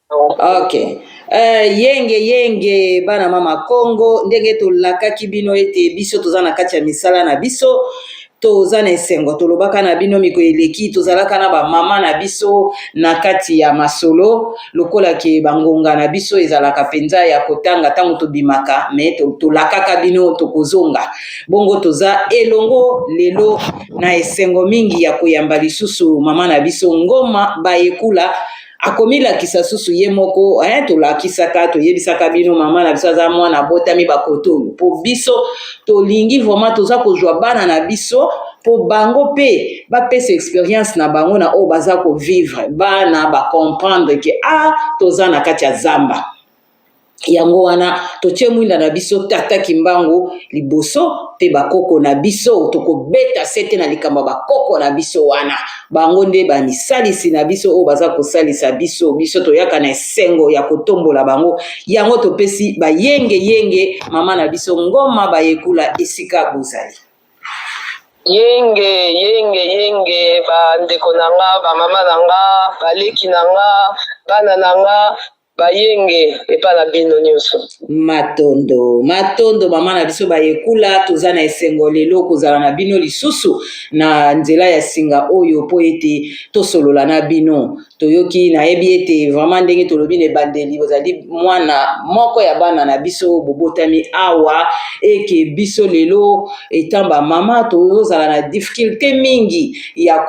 Ok. Yenge bana mama Congo ndenge tolakaki bino ete biso toza na kati ya misala na biso toza na esengo tolobaka na bino miko eleki tozalaka na bamama na biso na kati ya masolo lokola ke bangonga na biso ezalaka penza ya kotanga ntango tobimaka me tolakaka bino tokozonga bongo toza elongo lelo na esengo mingi ya koyamba lisusu mama na biso ngoma bayekula akomilakisa susu ye moko tolakisaka toyebisaka bino mama na biso aza mwana botami bakotolo po biso tolingi vraiment toza kozwa bana na biso po bango mpe bapesa expérience na bango na oyo baza kovivre bana bacomprendre ke toza na kati ya zamba yango wana totie mwinda na biso tata kimbangu liboso mpe bakoko na biso tokobeta sete na likambo bakoko na biso wana bango nde bamisalisi na biso oyo baza kosalisa biso toyaka na esengo ya kotombola bango yango topesi bayenge mama na biso ngoma bayekula esika bozali yenge bandeko na nga bamama na nga baleki na nga bana na nga bayenge epa na bino nyonso matondo mama na biso bayekula toza na esengo lelo kozala na bino lisusu na nzela ya singa oyo po ete tosolola na bino toyoki nayebi ete vraiment ndenge tolobi na ebandeli bozali mwana moko ya bana na biso bobotami awa eke biso lelo etamba mama tozala na difficulté mingi ya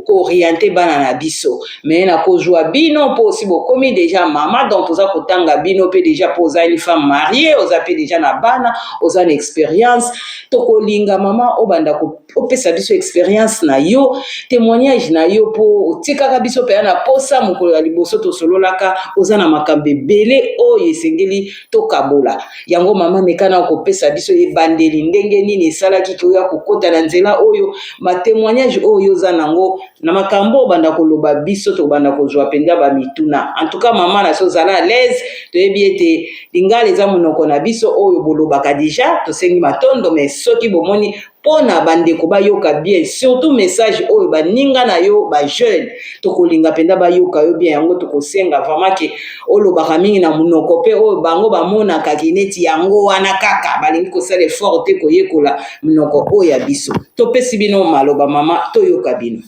kooriente bana na biso me na kozwa bino mpo osi bokomi deja mama donc toza kotanga bino mpe deja mpo oza une femme mariée oza mpe deja na bana oza na expérience tokolinga mama obanda opesa biso expérience na yo témoignage na yo mpo otikaka biso mpenza na posa mokolo ya liboso tosololaka oza na makambo ebele oyo esengeli tokabola yango mama mekana kopesa biso ebandeli ndenge nini esalaki koya kokota na nzela oyo batémoignage oyo oza nango na makambo obanda koloba biso tobanda kozwa mpenza bamituna en tout cas mama na so ozala à l'aise toyebi ete lingala eza monoko na biso oyo bolobaka deja tosengi matondo mais soki bomoni mpona bandeko bayoka bien surtout message oyo baninga na yo bajeune tokolinga mpenza bayoka yo bien yango tokosenga vraiment ke olobaka mingi na monoko mpe oyo bango bamonaka neti yango wana kaka balingi kosala effort te koyekola monoko oyo ya biso topesi bino maloba mama toyoka bino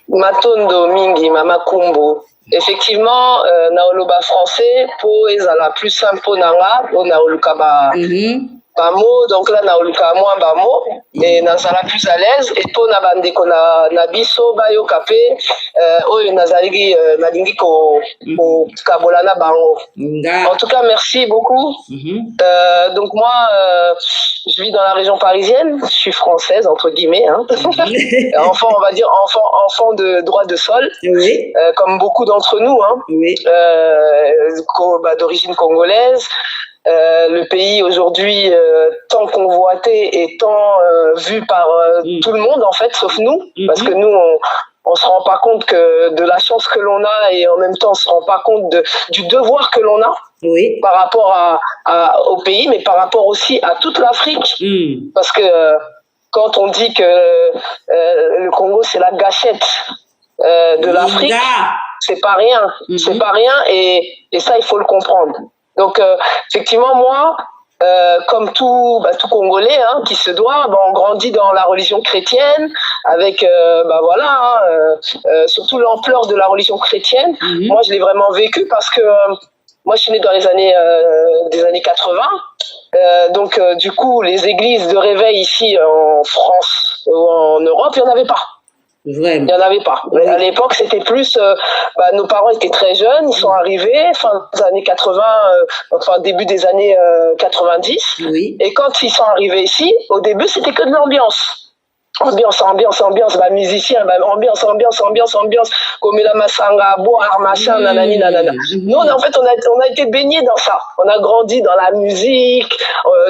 matondo mingi mama Kumbu effectivement naoloba français po ezala plus simple po nanga po naoluka bamo donc là naoluka mwa bamo et nazala plus à l'aise et po na bandeko na biso bayoka pe oyo nalingi kokabola na bango en tout cas merci beaucoup donc moi je vis dans la région parisienne, je suis française entre guillemets enfant, on va dire enfant de droit de sol, oui. Comme beaucoup d'entre nous oui. D'origine congolaise. Le pays aujourd'hui tant convoité et tant vu par tout le monde en fait, sauf nous, parce que nous on se rend pas compte de la chance que l'on a et en même temps on se rend pas compte du devoir que l'on a oui. Par rapport au pays, mais par rapport aussi à toute l'Afrique, parce que quand on dit que le Congo c'est la gâchette de l'Afrique, c'est pas rien, c'est pas rien et ça il faut le comprendre. Donc effectivement moi comme tout Congolais qui se doit, on grandit dans la religion chrétienne avec surtout l'ampleur de la religion chrétienne. Moi je l'ai vraiment vécu parce que moi je suis née dans les années 80. Donc du coup les églises de réveil ici en France ou en Europe il n'y en avait pas. Vraiment. Il n'y en avait pas. Oui. À l'époque, c'était plus... nos parents étaient très jeunes, ils sont arrivés fin des années 80, début des années 90. Oui. Et quand ils sont arrivés ici, au début, c'était que de l'ambiance. Ambiance, musicien, ambiance, comme la massanga, boire, machin, nanani, nanana. Nous, en fait, on a été baignés dans ça. On a grandi dans la musique,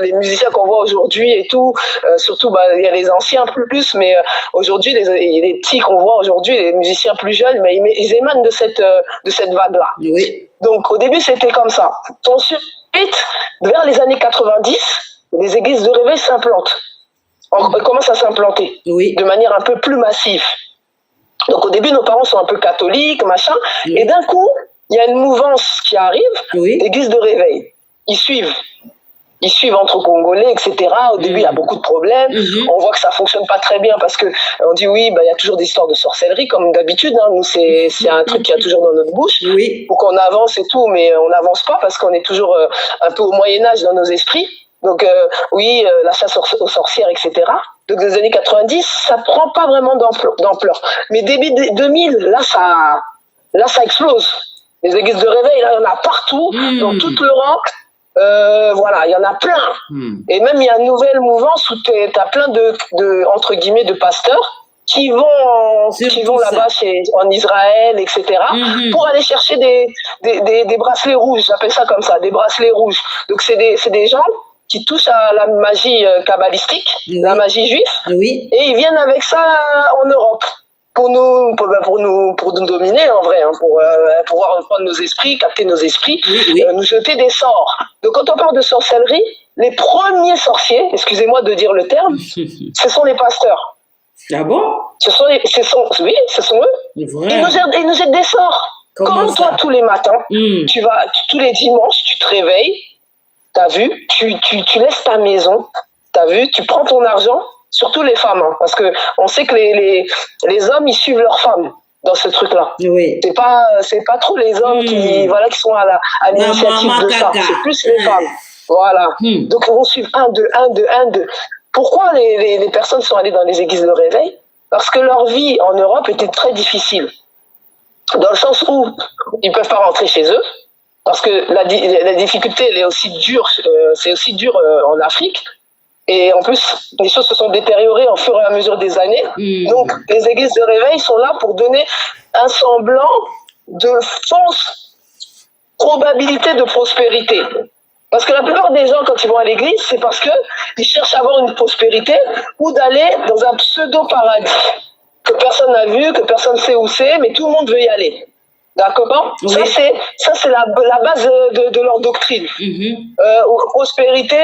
les musiciens qu'on voit aujourd'hui et tout. Surtout, il y a les anciens plus, mais aujourd'hui, les petits qu'on voit aujourd'hui, les musiciens plus jeunes, mais ils émanent de cette vague-là. Oui. Donc, au début, c'était comme ça. Ensuite, vers les années 90, les églises de réveil s'implantent. On commence à s'implanter de manière un peu plus massive. Donc au début, nos parents sont un peu catholiques, machin, et d'un coup, il y a une mouvance qui arrive, d'église de réveil. Ils suivent entre Congolais, etc. Au début, il y a beaucoup de problèmes. On voit que ça fonctionne pas très bien parce que on dit oui, il y a toujours des histoires de sorcellerie, comme d'habitude. Hein. Nous, c'est un truc qu'il y a toujours dans notre bouche. Pour qu'on avance et tout, mais on n'avance pas parce qu'on est toujours un peu au Moyen-Âge dans nos esprits. Donc, la chasse aux sorcières, etc. Donc, dans les années 90, ça prend pas vraiment d'ampleur. Mais début 2000, là, ça explose. Les églises de réveil, là, il y en a partout, dans toute l'Europe. Il y en a plein. Et même, il y a une nouvelle mouvance où tu as plein de, entre guillemets, de pasteurs qui vont là-bas en Israël, etc., pour aller chercher des bracelets rouges. J'appelle ça comme ça, des bracelets rouges. Donc, c'est des gens qui touchent à la magie kabbalistique, la magie juive, et ils viennent avec ça en Europe. Pour nous dominer en vrai, hein, pour pouvoir reprendre nos esprits, capter nos esprits, nous jeter des sorts. Donc quand on parle de sorcellerie, les premiers sorciers, excusez-moi de dire le terme, ce sont les pasteurs. Ah bon? Ce sont eux. Ils nous jettent des sorts. Comme toi, tous les matins, tous les dimanches, tu te réveilles, t'as vu, tu laisses ta maison, t'as vu, tu prends ton argent. Surtout les femmes, hein, parce que on sait que les hommes ils suivent leurs femmes dans ce truc-là. C'est pas trop les hommes qui sont à l'initiative de ça. C'est plus les femmes. Voilà. Donc ils vont suivre 1, 2, 1, 2, 1, 2. Pourquoi les personnes sont allées dans les églises de réveil? Parce que leur vie en Europe était très difficile. Dans le sens où ils peuvent pas rentrer chez eux, parce que la difficulté elle est aussi dure. C'est aussi dur en Afrique. Et en plus, les choses se sont détériorées au fur et à mesure des années. Donc, les églises de réveil sont là pour donner un semblant de fausse probabilité de prospérité. Parce que la plupart des gens, quand ils vont à l'église, c'est parce qu'ils cherchent à avoir une prospérité ou d'aller dans un pseudo-paradis que personne n'a vu, que personne ne sait où c'est, mais tout le monde veut y aller. D'accord ? Ça, c'est la base de leur doctrine. Prospérité...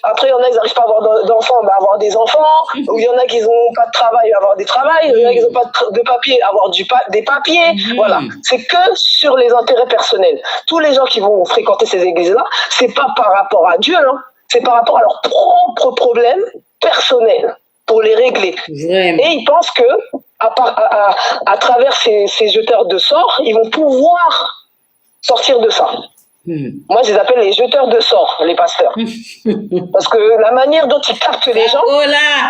après, il y en a qui n'arrivent pas à avoir d'enfants, avoir des enfants, ou il y en a qui n'ont pas de travail, avoir des travails, il y en a qui n'ont pas de papier, avoir des papiers. Voilà. C'est que sur les intérêts personnels. Tous les gens qui vont fréquenter ces églises-là, c'est pas par rapport à Dieu, hein, c'est par rapport à leurs propres problèmes personnels pour les régler. Vraiment. Et ils pensent que à travers ces jeteurs de sorts, ils vont pouvoir sortir de ça. Moi, je les appelle les jeteurs de sorts, les pasteurs. Parce que la manière dont ils captent les gens,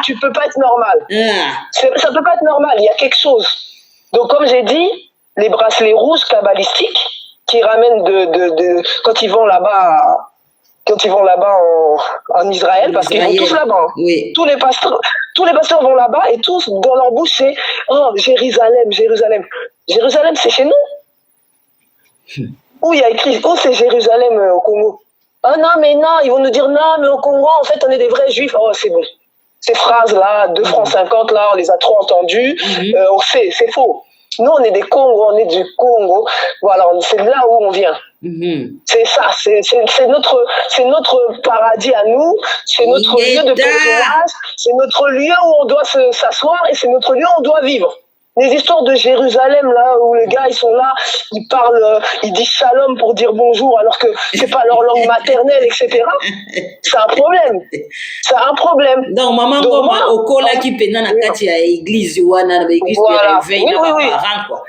tu peux pas être normal. Ça peut pas être normal, il y a quelque chose. Donc, comme j'ai dit, les bracelets rouges kabbalistiques qui ramènent quand ils vont là-bas en Israël, parce qu'ils vont tous là-bas. Tous les pasteurs vont là-bas et tous, dans leur bouche, c'est « Oh, Jérusalem, Jérusalem. » Jérusalem, c'est chez nous. Où il y a écrit, c'est Jérusalem au Congo. Ah non, ils vont nous dire non, mais au Congo, en fait, on est des vrais juifs. Oh, c'est bon. Ces phrases-là, 2 francs 50, là, on les a trop entendues. On sait, c'est faux. Nous, on est des Congos, on est du Congo. Voilà, c'est de là où on vient. C'est ça, c'est notre paradis à nous, c'est notre lieu de pèlerinage, c'est notre lieu où on doit s'asseoir et c'est notre lieu où on doit vivre. Les histoires de Jérusalem, là, où les gars, ils sont là, ils parlent, ils disent shalom pour dire bonjour, alors que c'est pas leur langue maternelle, etc. C'est un problème. C'est un problème. Donc, maman, au Kola qui pénant la kati à l'église, wana, l'église de réveil, parents, quoi.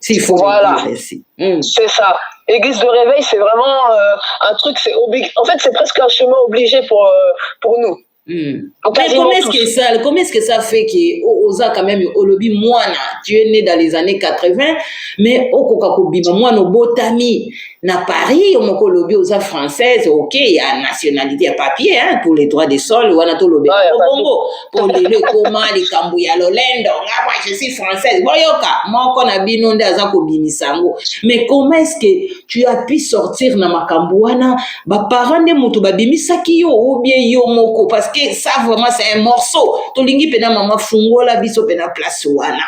S'il faut le dire ici. C'est ça. Église de réveil, c'est vraiment un truc, en fait, c'est presque un chemin obligé pour nous. Mais comment est-ce que ça fait que Oza quand même Olobi Moana, tu es né dans les années 80, mais Okokakobima Moana Botami na Paris, Omokolobi Oza française, ok, il y a nationalité, il y a papier, hein, pour les droits des sols, ou Anato Lobe Bongo, pour les Koma, les Kambouya Lolendo, moi je suis française, Boyoka, moi on a binonde Azako Binisango. Mais comment est-ce que tu as pu sortir na Makambouana, parents de Moutou Babimi Sakio, ou bien Yomoko, parce que ça vraiment c'est un morceau. Tolingi pena maman fungo la biso pena place wana.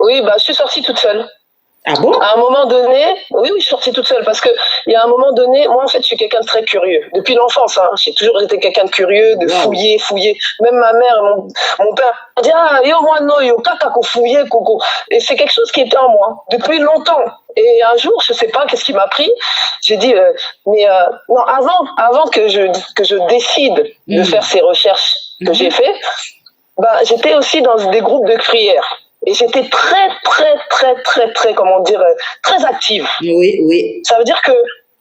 Oui, je suis sortie toute seule. Ah bon? À un moment donné, oui, je suis sortie toute seule parce que il y a un moment donné, moi en fait, je suis quelqu'un de très curieux. Depuis l'enfance, hein, j'ai toujours été quelqu'un de curieux, de fouiller. Même ma mère, mon père, dit ah yo moi non yo kaka ko fouiller coco. Et c'est quelque chose qui était en moi depuis longtemps. Et un jour, je sais pas qu'est-ce qui m'a pris. J'ai dit non avant que je décide de faire ces recherches que j'ai fait, j'étais aussi dans des groupes de prière. Et j'étais très, comment dire, très active. Oui. Ça veut dire que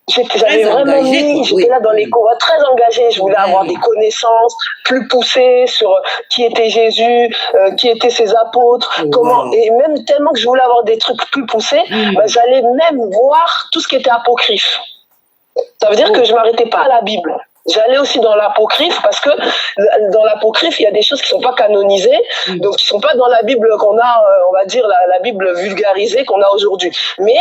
j'avais vraiment j'étais là dans les cours, très engagée. Je voulais avoir des connaissances plus poussées sur qui était Jésus, qui étaient ses apôtres, comment, et même tellement que je voulais avoir des trucs plus poussés, j'allais même voir tout ce qui était apocryphe. Ça veut dire que je m'arrêtais pas à la Bible. J'allais aussi dans l'apocryphe parce que dans l'apocryphe, il y a des choses qui ne sont pas canonisées, donc qui ne sont pas dans la Bible qu'on a, on va dire, la Bible vulgarisée qu'on a aujourd'hui. Mais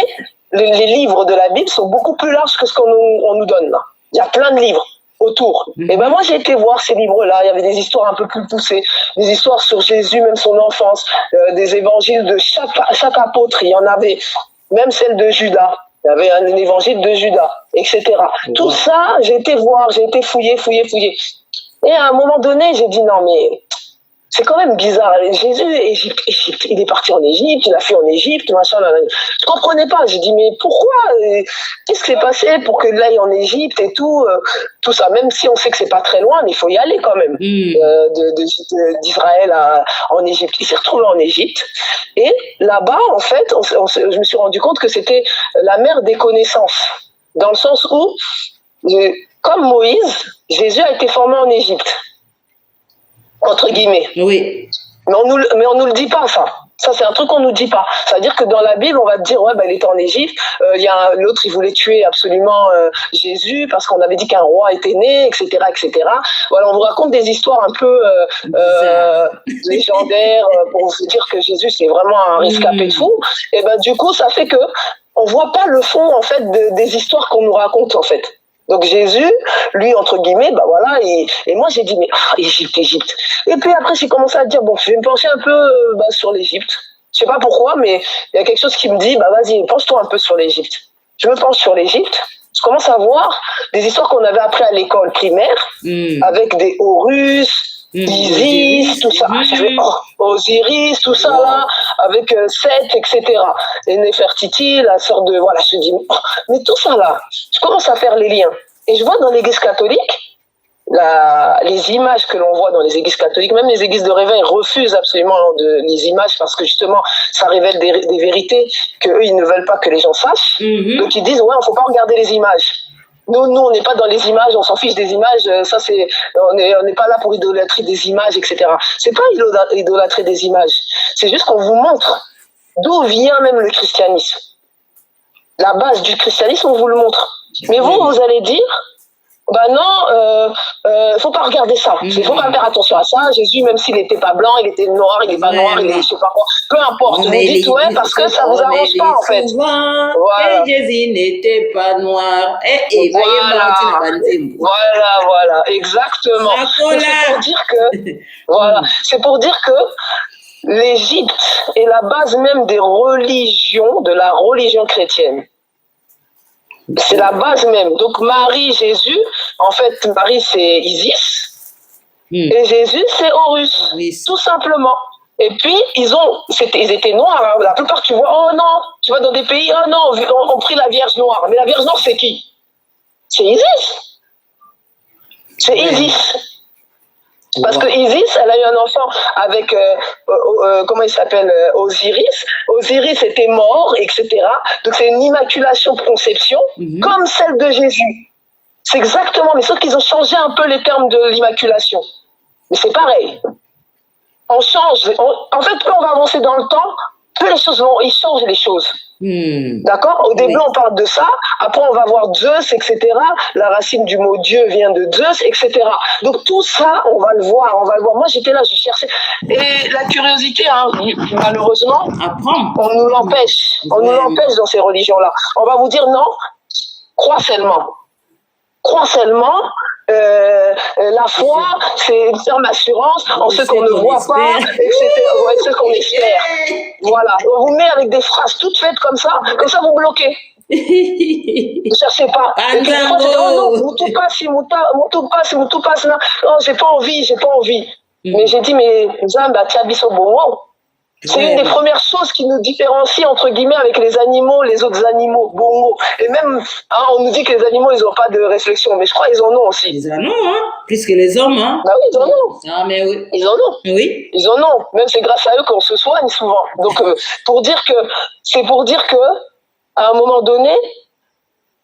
les livres de la Bible sont beaucoup plus larges que ce qu'on nous donne là. Il y a plein de livres autour. Et moi, j'ai été voir ces livres-là. Il y avait des histoires un peu plus poussées, des histoires sur Jésus, même son enfance, des évangiles de chaque apôtre. Il y en avait, même celle de Judas. Il y avait un évangile de Judas, etc. Tout ça, j'ai été voir, j'ai été fouiller. Et à un moment donné, j'ai dit non mais c'est quand même bizarre. Jésus, Égypte, il est parti en Égypte, il a fait en Égypte, machin. Je comprenais pas. J'ai dit mais pourquoi? Qu'est-ce qui s'est passé pour que là il en Égypte et tout ça. Même si on sait que c'est pas très loin, mais il faut y aller quand même. D'Israël en Égypte. Il s'est retrouvé en Égypte et là-bas, en fait, je me suis rendu compte que c'était la mer des connaissances, dans le sens où, comme Moïse, Jésus a été formé en Égypte. Entre guillemets. Oui. Mais on nous le dit pas, ça. Ça, c'est un truc qu'on nous dit pas. C'est-à-dire que dans la Bible, on va te dire, il était en Égypte. Il y a l'autre, il voulait tuer absolument Jésus parce qu'on avait dit qu'un roi était né, etc., etc. Voilà, on vous raconte des histoires un peu légendaires pour vous dire que Jésus, c'est vraiment un rescapé de fou. Et du coup, ça fait que on voit pas le fond, en fait, des histoires qu'on nous raconte, en fait. Donc Jésus, lui, entre guillemets, et moi j'ai dit, mais Égypte. Et puis après j'ai commencé à dire, je vais me pencher un peu sur l'Égypte. Je sais pas pourquoi, mais il y a quelque chose qui me dit, vas-y, penche-toi un peu sur l'Égypte. Je me penche sur l'Égypte, je commence à voir des histoires qu'on avait appris à l'école primaire, avec des Horus, Isis, tout ça. Je fais, Osiris, tout ça là, avec Seth, etc. Et Néfertiti, la sœur de, voilà, je me dis, mais tout ça là, je commence à faire les liens. Et je vois dans l'église catholique, les images que l'on voit dans les églises catholiques, même les églises de réveil refusent absolument les images parce que justement, ça révèle des vérités qu'eux, ils ne veulent pas que les gens sachent. Donc ils disent, il ne faut pas regarder les images. Nous, on n'est pas dans les images, on s'en fiche des images. Ça, on n'est pas là pour idolâtrer des images, etc. C'est pas idolâtrer des images. C'est juste qu'on vous montre d'où vient même le christianisme. La base du christianisme, on vous le montre. Mais vous allez dire, non, faut pas regarder ça. Il faut pas faire attention à ça. Jésus, même s'il n'était pas blanc, il était noir, il n'est pas noir, il est je sais pas quoi. Peu importe. Vous dites parce que ça vous arrange pas en fait. Voilà. Jésus n'était pas noir. Voilà, exactement. C'est pour dire que, c'est pour dire que l'Égypte est la base même des religions, de la religion chrétienne. C'est la base même. Donc Marie, Jésus, en fait, Marie c'est Isis et Jésus c'est Horus, tout simplement. Et puis ils étaient noirs. Hein. La plupart tu vois, tu vas dans des pays, on prie la Vierge noire. Mais la Vierge noire c'est qui? C'est Isis. C'est Isis. Parce que Isis, elle a eu un enfant avec, comment il s'appelle, Osiris. Osiris était mort, etc. Donc c'est une immaculation de conception, comme celle de Jésus. C'est exactement, mais sauf qu'ils ont changé un peu les termes de l'immaculation. Mais c'est pareil. On change. En fait, plus on va avancer dans le temps, plus ils changent les choses. D'accord? Au début, on parle de ça. Après, on va voir Zeus, etc. La racine du mot Dieu vient de Zeus, etc. Donc, tout ça, on va le voir. Moi, j'étais là, je cherchais. Et la curiosité, malheureusement, on nous l'empêche. On nous l'empêche dans ces religions-là. On va vous dire non, crois seulement. Crois seulement. La foi, c'est une ferme assurance en ce qu'on ne voit pas, etc. Ouais, ce qu'on espère. Voilà. On vous met avec des phrases toutes faites comme ça vous bloquez. Ne cherchez pas. Et puis des fois, c'est oh non, Moutou passe là. Oh, j'ai pas envie. Mais j'ai dit, mais Zamba, Tchabiso Bomo. C'est une des premières choses qui nous différencie, entre guillemets, avec les animaux, les autres animaux, bongo. Et même, hein, on nous dit que les animaux, ils n'ont pas de réflexion, mais je crois qu'ils en ont aussi. Ils en ont, hein, plus que les hommes, hein. Bah oui, ils en ont. Ah, mais oui. Ils en ont. Oui. Ils en ont. Même c'est grâce à eux qu'on se soigne souvent. Donc, c'est pour dire que, à un moment donné,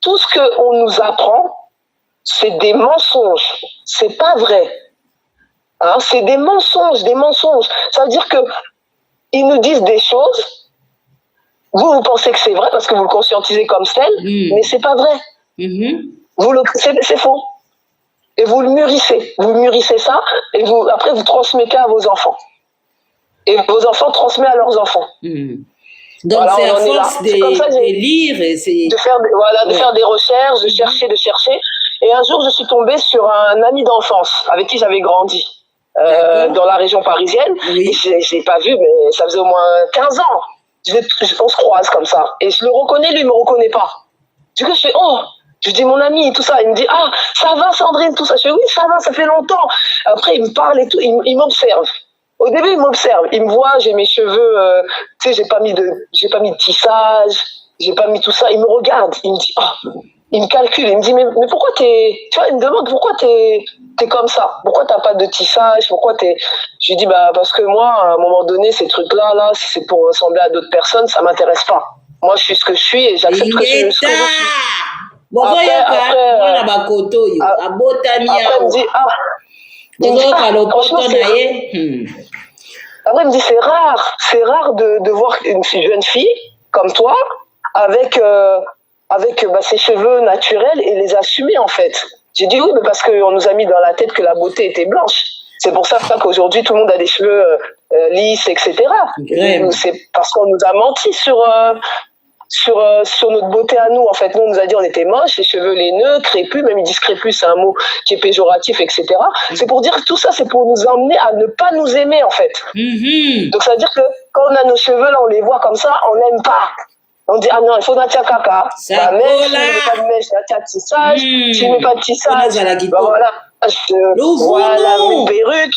tout ce qu'on nous apprend, c'est des mensonges. C'est pas vrai. Hein, c'est des mensonges. Ça veut dire que ils nous disent des choses, vous pensez que c'est vrai parce que vous le conscientisez comme tel, mais c'est pas vrai. C'est faux. Et vous le mûrissez. Vous mûrissez ça, et après vous transmettez à vos enfants. Et vos enfants transmettent à leurs enfants. Donc voilà, c'est à force de lire et de faire des recherches, de chercher. Et un jour, je suis tombée sur un ami d'enfance avec qui j'avais grandi. Dans la région parisienne. Oui. Je ne l'ai pas vu, mais ça faisait au moins 15 ans. On se croise comme ça. Et je le reconnais, lui, il ne me reconnaît pas. Du coup, je fais, oh, je dis mon ami et tout ça. Il me dit, ah, ça va Sandrine, tout ça. Je fais, oui, ça va, ça fait longtemps. Après, il me parle et tout, il m'observe. Au début, il m'observe. Il me voit, j'ai mes cheveux, tu sais, j'ai pas mis de tissage, j'ai pas mis tout ça. Il me regarde, il me dit, oh, il me calcule, il me dit, mais pourquoi tu vois, il me demande pourquoi t'es comme ça, pourquoi t'as pas de tissage, je lui dis, bah, parce que moi, à un moment donné, ces trucs-là, si c'est pour ressembler à d'autres personnes, ça m'intéresse pas. Moi, je suis ce que je suis et j'accepte ce que je suis. Après, il me dit, après, il me dit, c'est rare de voir une jeune fille comme toi avec ses cheveux naturels et les assumer en fait. J'ai dit oui, mais parce qu'on nous a mis dans la tête que la beauté était blanche. C'est pour ça qu'aujourd'hui tout le monde a des cheveux lisses, etc. C'est parce qu'on nous a menti sur notre beauté à nous. En fait, nous on nous a dit on était moches, les cheveux laineux, crépus, même ils disent crépus, c'est un mot qui est péjoratif, etc. C'est pour dire que tout ça, c'est pour nous emmener à ne pas nous aimer en fait. Donc ça veut dire que quand on a nos cheveux là, on les voit comme ça, on n'aime pas. On dit, ah non, il faut natia kaka. Bah, même si tu mets pas de mèche, natia tissage. Si tu mets pas de tissage, bah voilà. Voilà, une perruque.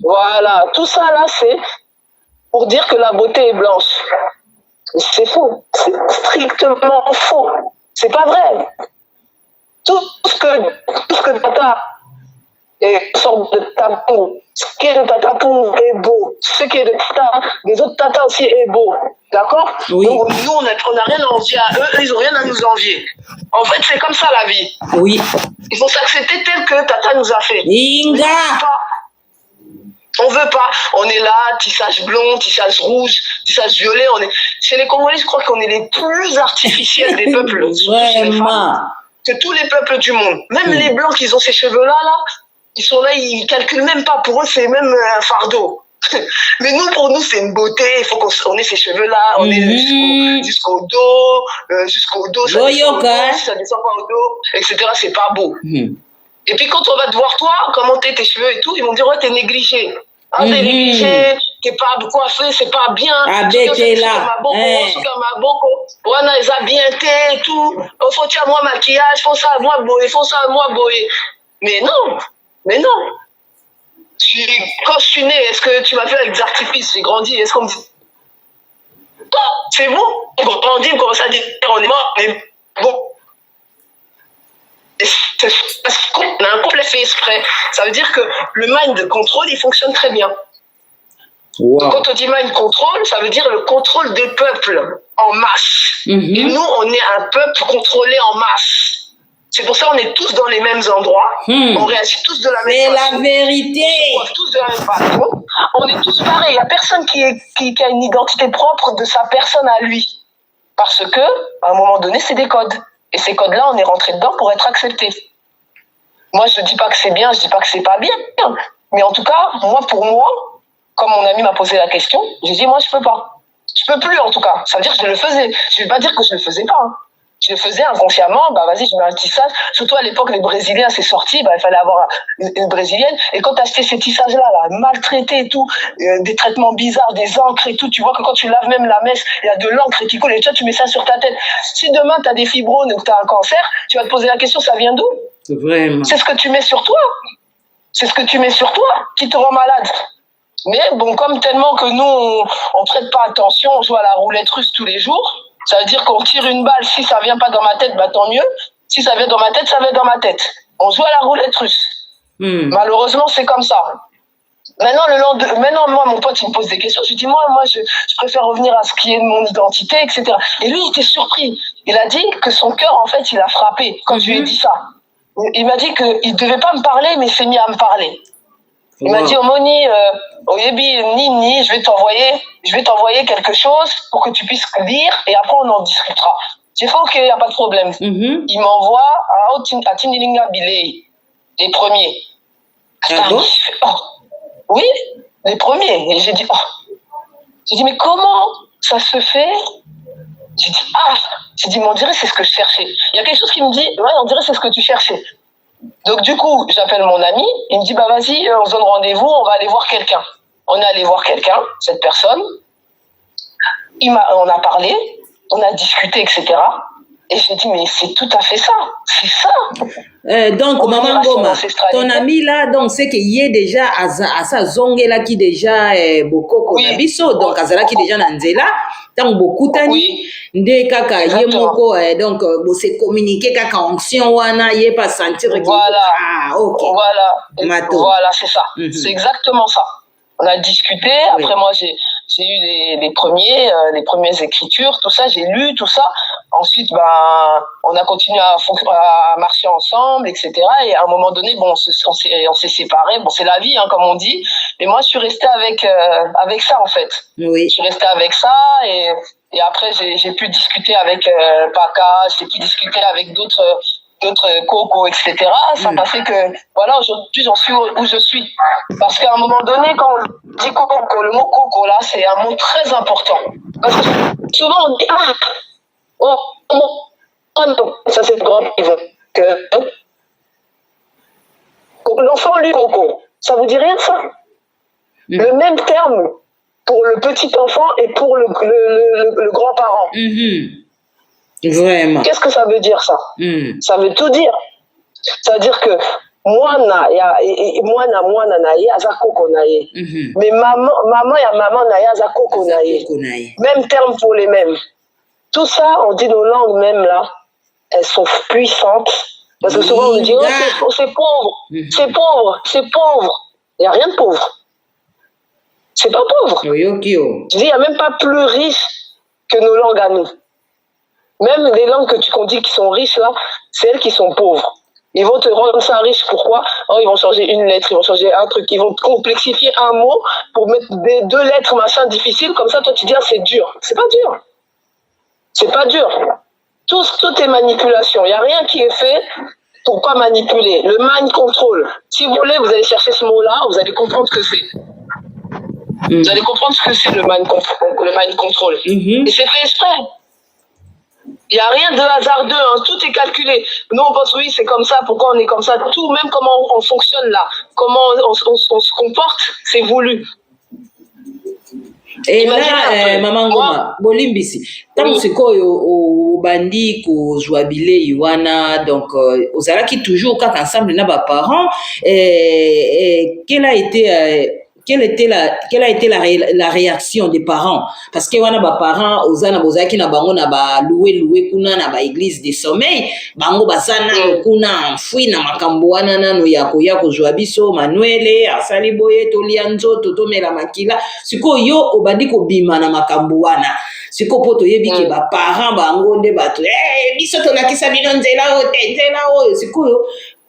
Voilà. Tout ça là, c'est pour dire que la beauté est blanche. C'est faux. C'est strictement faux. C'est pas vrai. Tout ce que Tata est sorte de tapon. Ce qui est de ta tapon est beau. Ce qui est de Tata, des autres Tata aussi est beau. D'accord? Oui. Donc, nous, on n'a rien à envier à eux, ils n'ont rien à nous envier. En fait, c'est comme ça la vie. Oui. Il faut s'accepter tel que Tata nous a fait. Inga! On veut pas. On est là, tissage blond, tissage rouge, tissage violet. Chez les Congolais, je crois qu'on est les plus artificiels des peuples. Vraiment. Que tous les peuples du monde. Même les blancs qui ont ces cheveux-là, ils sont là, ils calculent même pas. Pour eux, c'est même un fardeau. Mais nous, pour nous, c'est une beauté. Il faut qu'on ait ces cheveux-là. On est jusqu'au dos, ça descend au dos, si ça descend pas au dos, etc. C'est pas beau. Et puis, quand on va te voir, toi, commenter tes cheveux et tout, ils vont dire, ouais, t'es négligé. Ah, t'es négligé, t'es pas coiffé, c'est pas bien. Ah, t'es là. Voilà, ils ont bien été et tout. Faut tirer moi maquillage, faut ça, moi boyer. Mais non. Quand je suis née, est-ce que tu m'as vu avec des artifices? J'ai grandi, est-ce qu'on me dit c'est bon, on grandit, on commence à dire on est mort, mais bon. On a un complet fait exprès. Ça veut dire que le mind control, il fonctionne très bien. Wow. Donc, quand on dit mind control, ça veut dire le contrôle des peuples en masse. Et nous, on est un peuple contrôlé en masse. C'est pour ça qu'on est tous dans les mêmes endroits, on réagit tous de la même façon. Mais la vérité! On est tous de la même façon. On est tous pareils. Il n'y a personne qui a une identité propre de sa personne à lui. Parce que, à un moment donné, c'est des codes. Et ces codes-là, on est rentré dedans pour être accepté. Moi, je ne dis pas que c'est bien, je ne dis pas que c'est pas bien. Mais en tout cas, pour moi, comme mon ami m'a posé la question, j'ai dit, moi, je ne peux pas. Je ne peux plus, en tout cas. Ça veut dire que je le faisais. Je ne vais pas dire que je ne le faisais pas. Je le faisais inconsciemment, bah vas-y, je mets un tissage. Surtout à l'époque, les Brésiliens, c'est sorti, bah il fallait avoir une Brésilienne. Et quand tu achetais ces tissages-là, maltraités et tout, des traitements bizarres, des encres et tout, tu vois que quand tu laves même la mèche, il y a de l'encre qui coule et toi, tu mets ça sur ta tête. Si demain, tu as des fibromes ou que tu as un cancer, tu vas te poser la question, ça vient d'où? Vraiment. C'est ce que tu mets sur toi. C'est ce que tu mets sur toi qui te rend malade. Mais bon, comme tellement que nous, on ne prête pas attention, on joue à la roulette russe tous les jours, ça veut dire qu'on tire une balle, si ça vient pas dans ma tête, bah tant mieux. Si ça vient dans ma tête, ça vient dans ma tête. On joue à la roulette russe. Malheureusement, c'est comme ça. Maintenant, moi, mon pote, il me pose des questions. Je lui dis, moi, je préfère revenir à ce qui est de mon identité, etc. Et lui, il était surpris. Il a dit que son cœur, en fait, il a frappé quand je lui ai dit ça. Il m'a dit qu'il ne devait pas me parler, mais il s'est mis à me parler. Il m'a dit, Omoni, Oyebi, Nini, je vais t'envoyer quelque chose pour que tu puisses lire et après on en discutera. J'ai fait, ok, il n'y a pas de problème. Il m'envoie à Tinilinga Bilei, les premiers. Ah bon? Oui, les premiers. Et j'ai dit, mais comment ça se fait? J'ai dit, mais on dirait c'est ce que je cherchais. Il y a quelque chose qui me dit, ouais, on dirait c'est ce que tu cherchais. Donc du coup, j'appelle mon ami, il me dit, bah vas-y, on se donne rendez-vous, on va aller voir quelqu'un. On est allé voir quelqu'un, cette personne, on a parlé, on a discuté, etc. Et j'ai dit, mais c'est tout à fait ça, c'est ça. Donc, Maman Ngoma, ton ami là, donc c'est qu'il y est déjà à sa zongue là qui déjà beaucoup konabiso, donc azala qui déjà nanzela, donc beaucoup tani, nde kaka yé moko, donc c'est communiquer kaka onction wana yé pas sentir que voilà, ok, voilà, c'est ça, c'est exactement ça. On a discuté, après moi j'ai eu les premières écritures, tout ça, j'ai lu tout ça. Ensuite, on a continué à marcher ensemble, etc. Et à un moment donné, bon, on s'est séparés. Bon, c'est la vie, hein, comme on dit. Mais moi, je suis restée avec ça, en fait. Oui. Je suis restée avec ça et après, j'ai pu discuter avec Paca, j'ai pu discuter avec d'autres Coco, etc. Ça m'a fait que, voilà, aujourd'hui, j'en suis où je suis. Parce qu'à un moment donné, quand on dit Coco, le mot Coco, là, c'est un mot très important. Parce que souvent, on dit, ça c'est grand que l'enfant lui Coco, ça vous dit rien ça? Le même terme pour le petit enfant et pour le grand-parent. Vraiment. Qu'est-ce que ça veut dire ça? Ça veut tout dire. Ça veut dire que mwana na ye aza koko na ye. Mais maman ya maman na ye aza koko na ye. Même terme pour les mêmes. Tout ça, on dit nos langues même là, elles sont puissantes. Parce que souvent on dit, c'est pauvre, c'est pauvre, c'est pauvre. Il n'y a rien de pauvre. C'est pas pauvre. Je dis, il n'y a même pas plus riche que nos langues à nous. Même les langues qu'on dit qui sont riches là, c'est elles qui sont pauvres. Ils vont te rendre ça riche, pourquoi? Ils vont changer une lettre, ils vont changer un truc, ils vont complexifier un mot pour mettre deux lettres machin difficiles, comme ça toi tu dis, c'est dur. C'est pas dur. C'est pas dur. Tout est manipulation. Il n'y a rien qui est fait pour pas manipuler. Le mind control. Si vous voulez, vous allez chercher ce mot-là, vous allez comprendre ce que c'est. Vous allez comprendre ce que c'est le mind control. Et c'est fait exprès. Il n'y a rien de hasardeux, hein. Tout est calculé. Nous, on pense, oui, c'est comme ça, pourquoi on est comme ça. Tout, même comment on fonctionne là, comment on se comporte, c'est voulu. Et là, Maman Ngoma, bolimbisi. Tant sikoyo obandi kozwa bilei wana, donc ozalaki toujours kaka ensemble na ba parents. Quelle a été la réaction des parents? Parce que wana ba parents ozana bozaki na bango na ba loué kuna na ba église de sommeil, bango basana kuna enfui na makambo wana nano ya kozwa biso Manuele asali boye tolia nzoto tomela makila. Siko yo obandi ko bima na makambo wana. Siko poto yebi ke ba parents bango nde bato biso tolakisa bino nzela oyo siko yo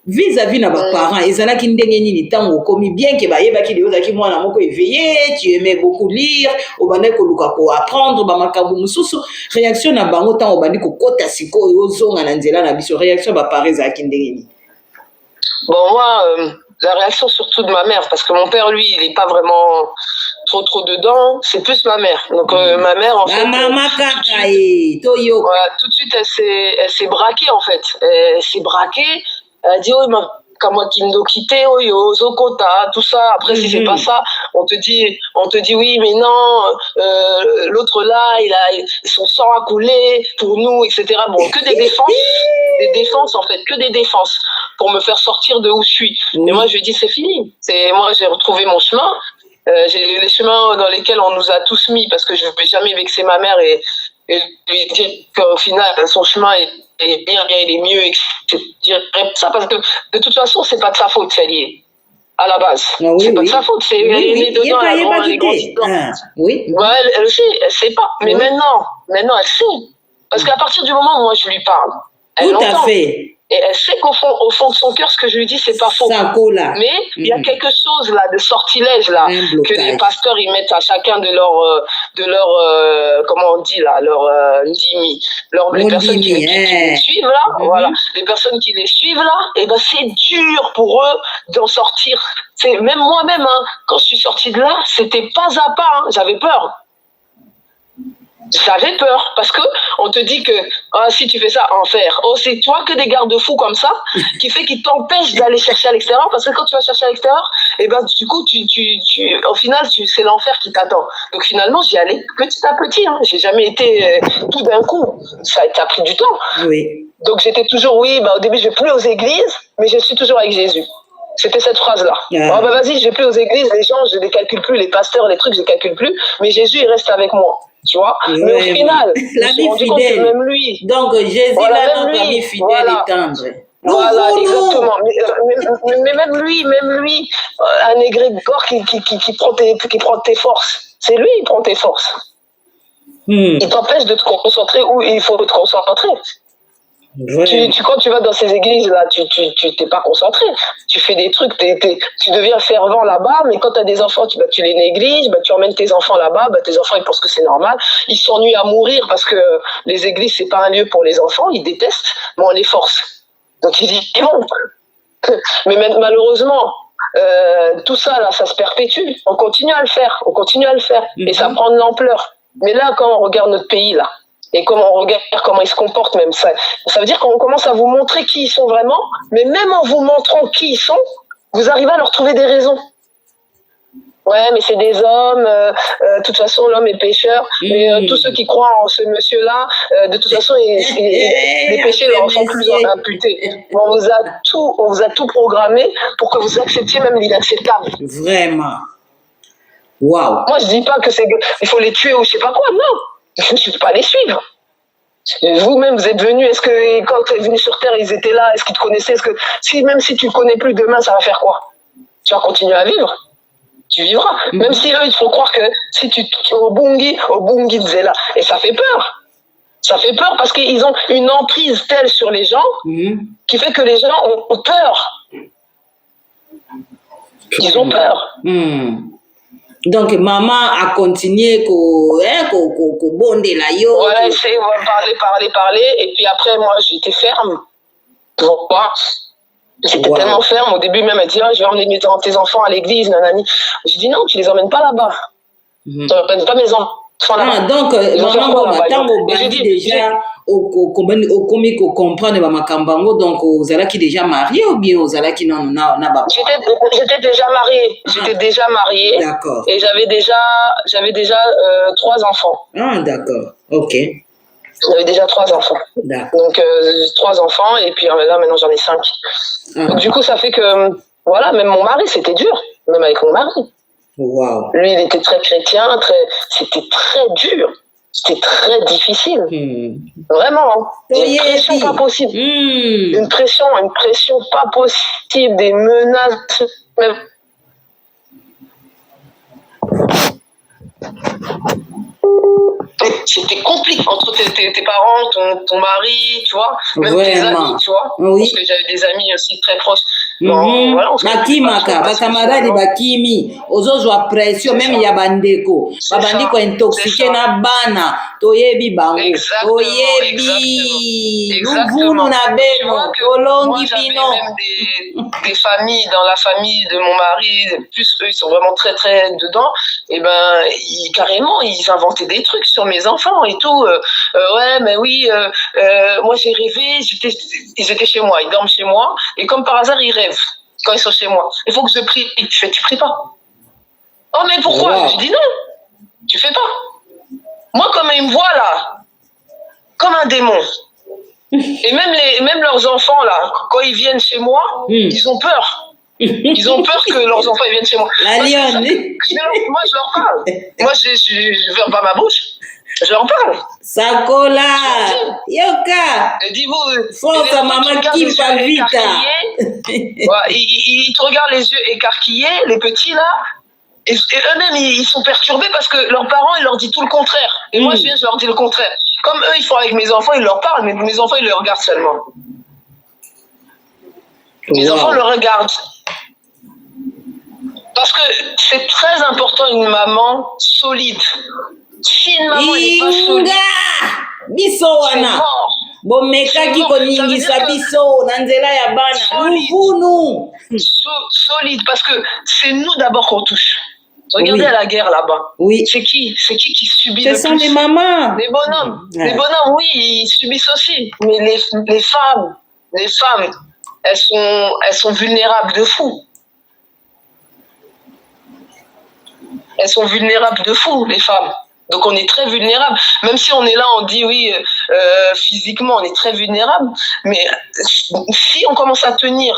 vis-à-vis na ba parents ezalaki ndenge nini tango komi bien ke bayebaki de ozaki mwana moko éveillé, tu aimais beaucoup lire, obandi koluka ko apprendre ba makambo mususu, réaction na bango tango obandi ko kota siko ozonga na nzela na biso, réaction ba parents ezalaki ndenge nini? Bon, moi la réaction surtout de ma mère, parce que mon père lui il est pas vraiment trop dedans, c'est plus ma mère. Donc ma mère, en fait, maman voilà, tout de suite, elle s'est braquée, en fait. Elle s'est braquée, elle a dit, oh, moi qui me quitté, oh yo, Zokota, tout ça. Après, si c'est pas ça, on te dit oui, mais non, l'autre là, son sang a coulé pour nous, etc. Bon, que des défenses en fait, que des défenses pour me faire sortir de où je suis. Et moi, je lui ai dit, c'est fini. Moi, j'ai retrouvé mon chemin. J'ai les chemins dans lesquels on nous a tous mis parce que je ne vais jamais vexer ma mère et lui dire qu'au final, son chemin est bien, il est mieux, et je dirais ça parce que de toute façon, c'est pas de sa faute, c'est lié à la base. C'est pas de sa faute, c'est elle est née dedans, elle est grandie dedans. Ouais, elle sait pas. Mais maintenant, elle sait. Parce qu'à partir du moment où moi je lui parle, elle l'entend. Tout à fait. Et elle sait qu'au fond de son cœur, ce que je lui dis, c'est pas faux. Mais il y a quelque chose là, de sortilège là, que les pasteurs ils mettent à chacun de leur comment on dit là, les personnes qui les suivent là, voilà, les personnes qui les suivent là, et ben c'est dur pour eux d'en sortir. Même moi-même, hein, quand je suis sortie de là, c'était pas à pas, hein, j'avais peur. J'avais peur parce que on te dit que si tu fais ça, enfer. Oh, c'est toi que des garde-fous comme ça qui t'empêchent d'aller chercher à l'extérieur parce que quand tu vas chercher à l'extérieur, et ben du coup au final c'est l'enfer qui t'attend. Donc finalement j'y allais petit à petit. Hein. J'ai jamais été tout d'un coup. Ça a pris du temps. Oui. Donc j'étais toujours au début je vais plus aux églises, mais je suis toujours avec Jésus. C'était cette phrase-là. Oh, vas-y, je vais plus aux églises, les gens, je les calcule plus, les pasteurs, les trucs, je les calcule plus, mais Jésus, il reste avec moi. Tu vois, mais au final, je me suis rendu compte que même lui. Donc Jésus, là, notre ami fidèle et tendre. Voilà, exactement. Mais même lui, un égrégore qui prend tes forces. C'est lui qui prend tes forces. Il t'empêche de te concentrer où il faut te concentrer. Quand tu vas dans ces églises là, tu t'es pas concentré. Tu fais des trucs, tu deviens fervent là-bas, mais quand tu as des enfants, tu les négliges, tu emmènes tes enfants là-bas, tes enfants ils pensent que c'est normal, ils s'ennuient à mourir parce que les églises c'est pas un lieu pour les enfants, ils détestent, mais on les force. Donc ils disent bon. Mais malheureusement, tout ça là, ça se perpétue. On continue à le faire, et ça prend de l'ampleur. Mais là, quand on regarde notre pays là. Et comment on regarde, comment ils se comportent même. Ça veut dire qu'on commence à vous montrer qui ils sont vraiment, mais même en vous montrant qui ils sont, vous arrivez à leur trouver des raisons. Ouais, mais c'est des hommes, de toute façon l'homme est pécheur, mais tous ceux qui croient en ce monsieur-là, de toute façon les péchés leur sont plus imputés. On vous a tout programmé pour que vous acceptiez même l'inacceptable. Vraiment. Waouh. Moi je dis pas que il faut les tuer ou je sais pas quoi, non. Je ne suis pas les suivre. Vous-même, vous êtes venus, est-ce que quand tu es venu sur Terre, ils étaient là, est-ce qu'ils te connaissaient, même si tu ne connais plus demain, ça va faire quoi? Tu vas continuer à vivre. Tu vivras. Même si eux, ils te font croire que si tu au Bungi là, et ça fait peur. Ça fait peur parce qu'ils ont une emprise telle sur les gens qui fait que les gens ont peur. Ils ont peur. Donc, maman a continué à bonder la yo. Voilà, essayer, on va parler. Et puis après, moi, j'étais ferme. Pourquoi? J'étais tellement ferme. Au début, même, elle dit, je vais emmener tes enfants à l'église, nanani. J'ai dit, non, tu les emmènes pas là-bas. Tu n'emmènes pas mes enfants là-bas. Donc, maman, tant que déjà, au comprendre makambango, donc, aux qui déjà mariés ou bien aux qui non, j'étais déjà mariée. D'accord. Et j'avais déjà 3 enfants. Ah, d'accord. Ok. J'avais déjà 3 enfants. D'accord. Donc, 3 enfants, et puis là, maintenant, j'en ai 5. Donc, du coup, ça fait que, voilà, même mon mari, c'était dur. Même avec mon mari. Wow. Lui, il était très chrétien, c'était très dur. C'était très difficile. Vraiment. Hein. Une pression pas possible. Une pression pas possible. Des menaces. Même. C'était compliqué entre tes parents, ton mari, tu vois, même tes amis, tu vois. Oui. Parce que j'avais des amis aussi très proches. Bon, voilà, on se bakimaka bakamaradi bakimi ozozwa pression même ya bandeko babandi kointoxike na bana toyebi bango toyebi luvunu na beno tolongi bino. Des familles, dans la famille de mon mari, plus eux ils sont vraiment très très dedans, et ben carrément ils inventaient des trucs sur mes enfants et tout. Ouais mais oui, moi j'ai rêvé, ils étaient chez moi, ils dorment chez moi, et comme par hasard ils rêvent quand ils sont chez moi. Il faut que je prie. Je fais, tu pries pas. Oh mais pourquoi? Wow. Je dis non, tu fais pas. Moi comme ils me voient là, comme un démon. Et même leurs enfants là, quand ils viennent chez moi, ils ont peur. Ils ont peur que leurs enfants ils viennent chez moi. La lionne. Moi je leur parle. Moi je ferme pas ma bouche. Je leur parle. Sakola, Yoka. Et dis-vous, forza maman qui va vite. Ils te regardent les yeux écarquillés, les petits là, et eux-mêmes ils sont perturbés parce que leurs parents ils leur disent tout le contraire. Et moi je viens, je leur dis le contraire. Comme eux ils font avec mes enfants, ils leur parlent, mais mes enfants ils le regardent seulement. Mes enfants le regardent. Parce que c'est très important une maman solide. Si une maman n'est pas solide, c'est mort. Bomekaki koningisa biso na nzela ya bana luvunu. Solide, parce que c'est nous d'abord qu'on touche. Regardez à la guerre là-bas. Oui. C'est qui subit le plus? Ce sont les mamans. Les bonhommes. Ouais. Les bonhommes, oui, ils subissent aussi. Mais les femmes, elles sont vulnérables de fou. Elles sont vulnérables de fou, les femmes. Donc on est très vulnérable. Même si on est là, on dit oui, physiquement on est très vulnérable, mais si on commence à tenir,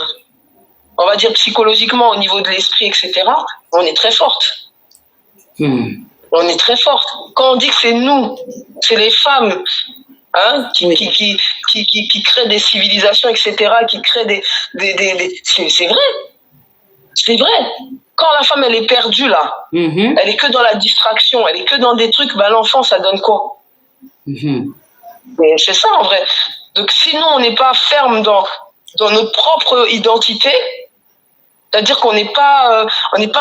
on va dire psychologiquement au niveau de l'esprit, etc., on est très forte. On est très forte. Quand on dit que c'est nous, c'est les femmes hein, qui créent des civilisations, etc., qui créent c'est vrai. C'est vrai. Quand la femme, elle est perdue, là, elle est que dans la distraction, elle est que dans des trucs, bah, l'enfant, ça donne quoi? Mais c'est ça, en vrai. Donc, sinon, on n'est pas ferme dans notre propre identité, c'est-à-dire qu'on n'est pas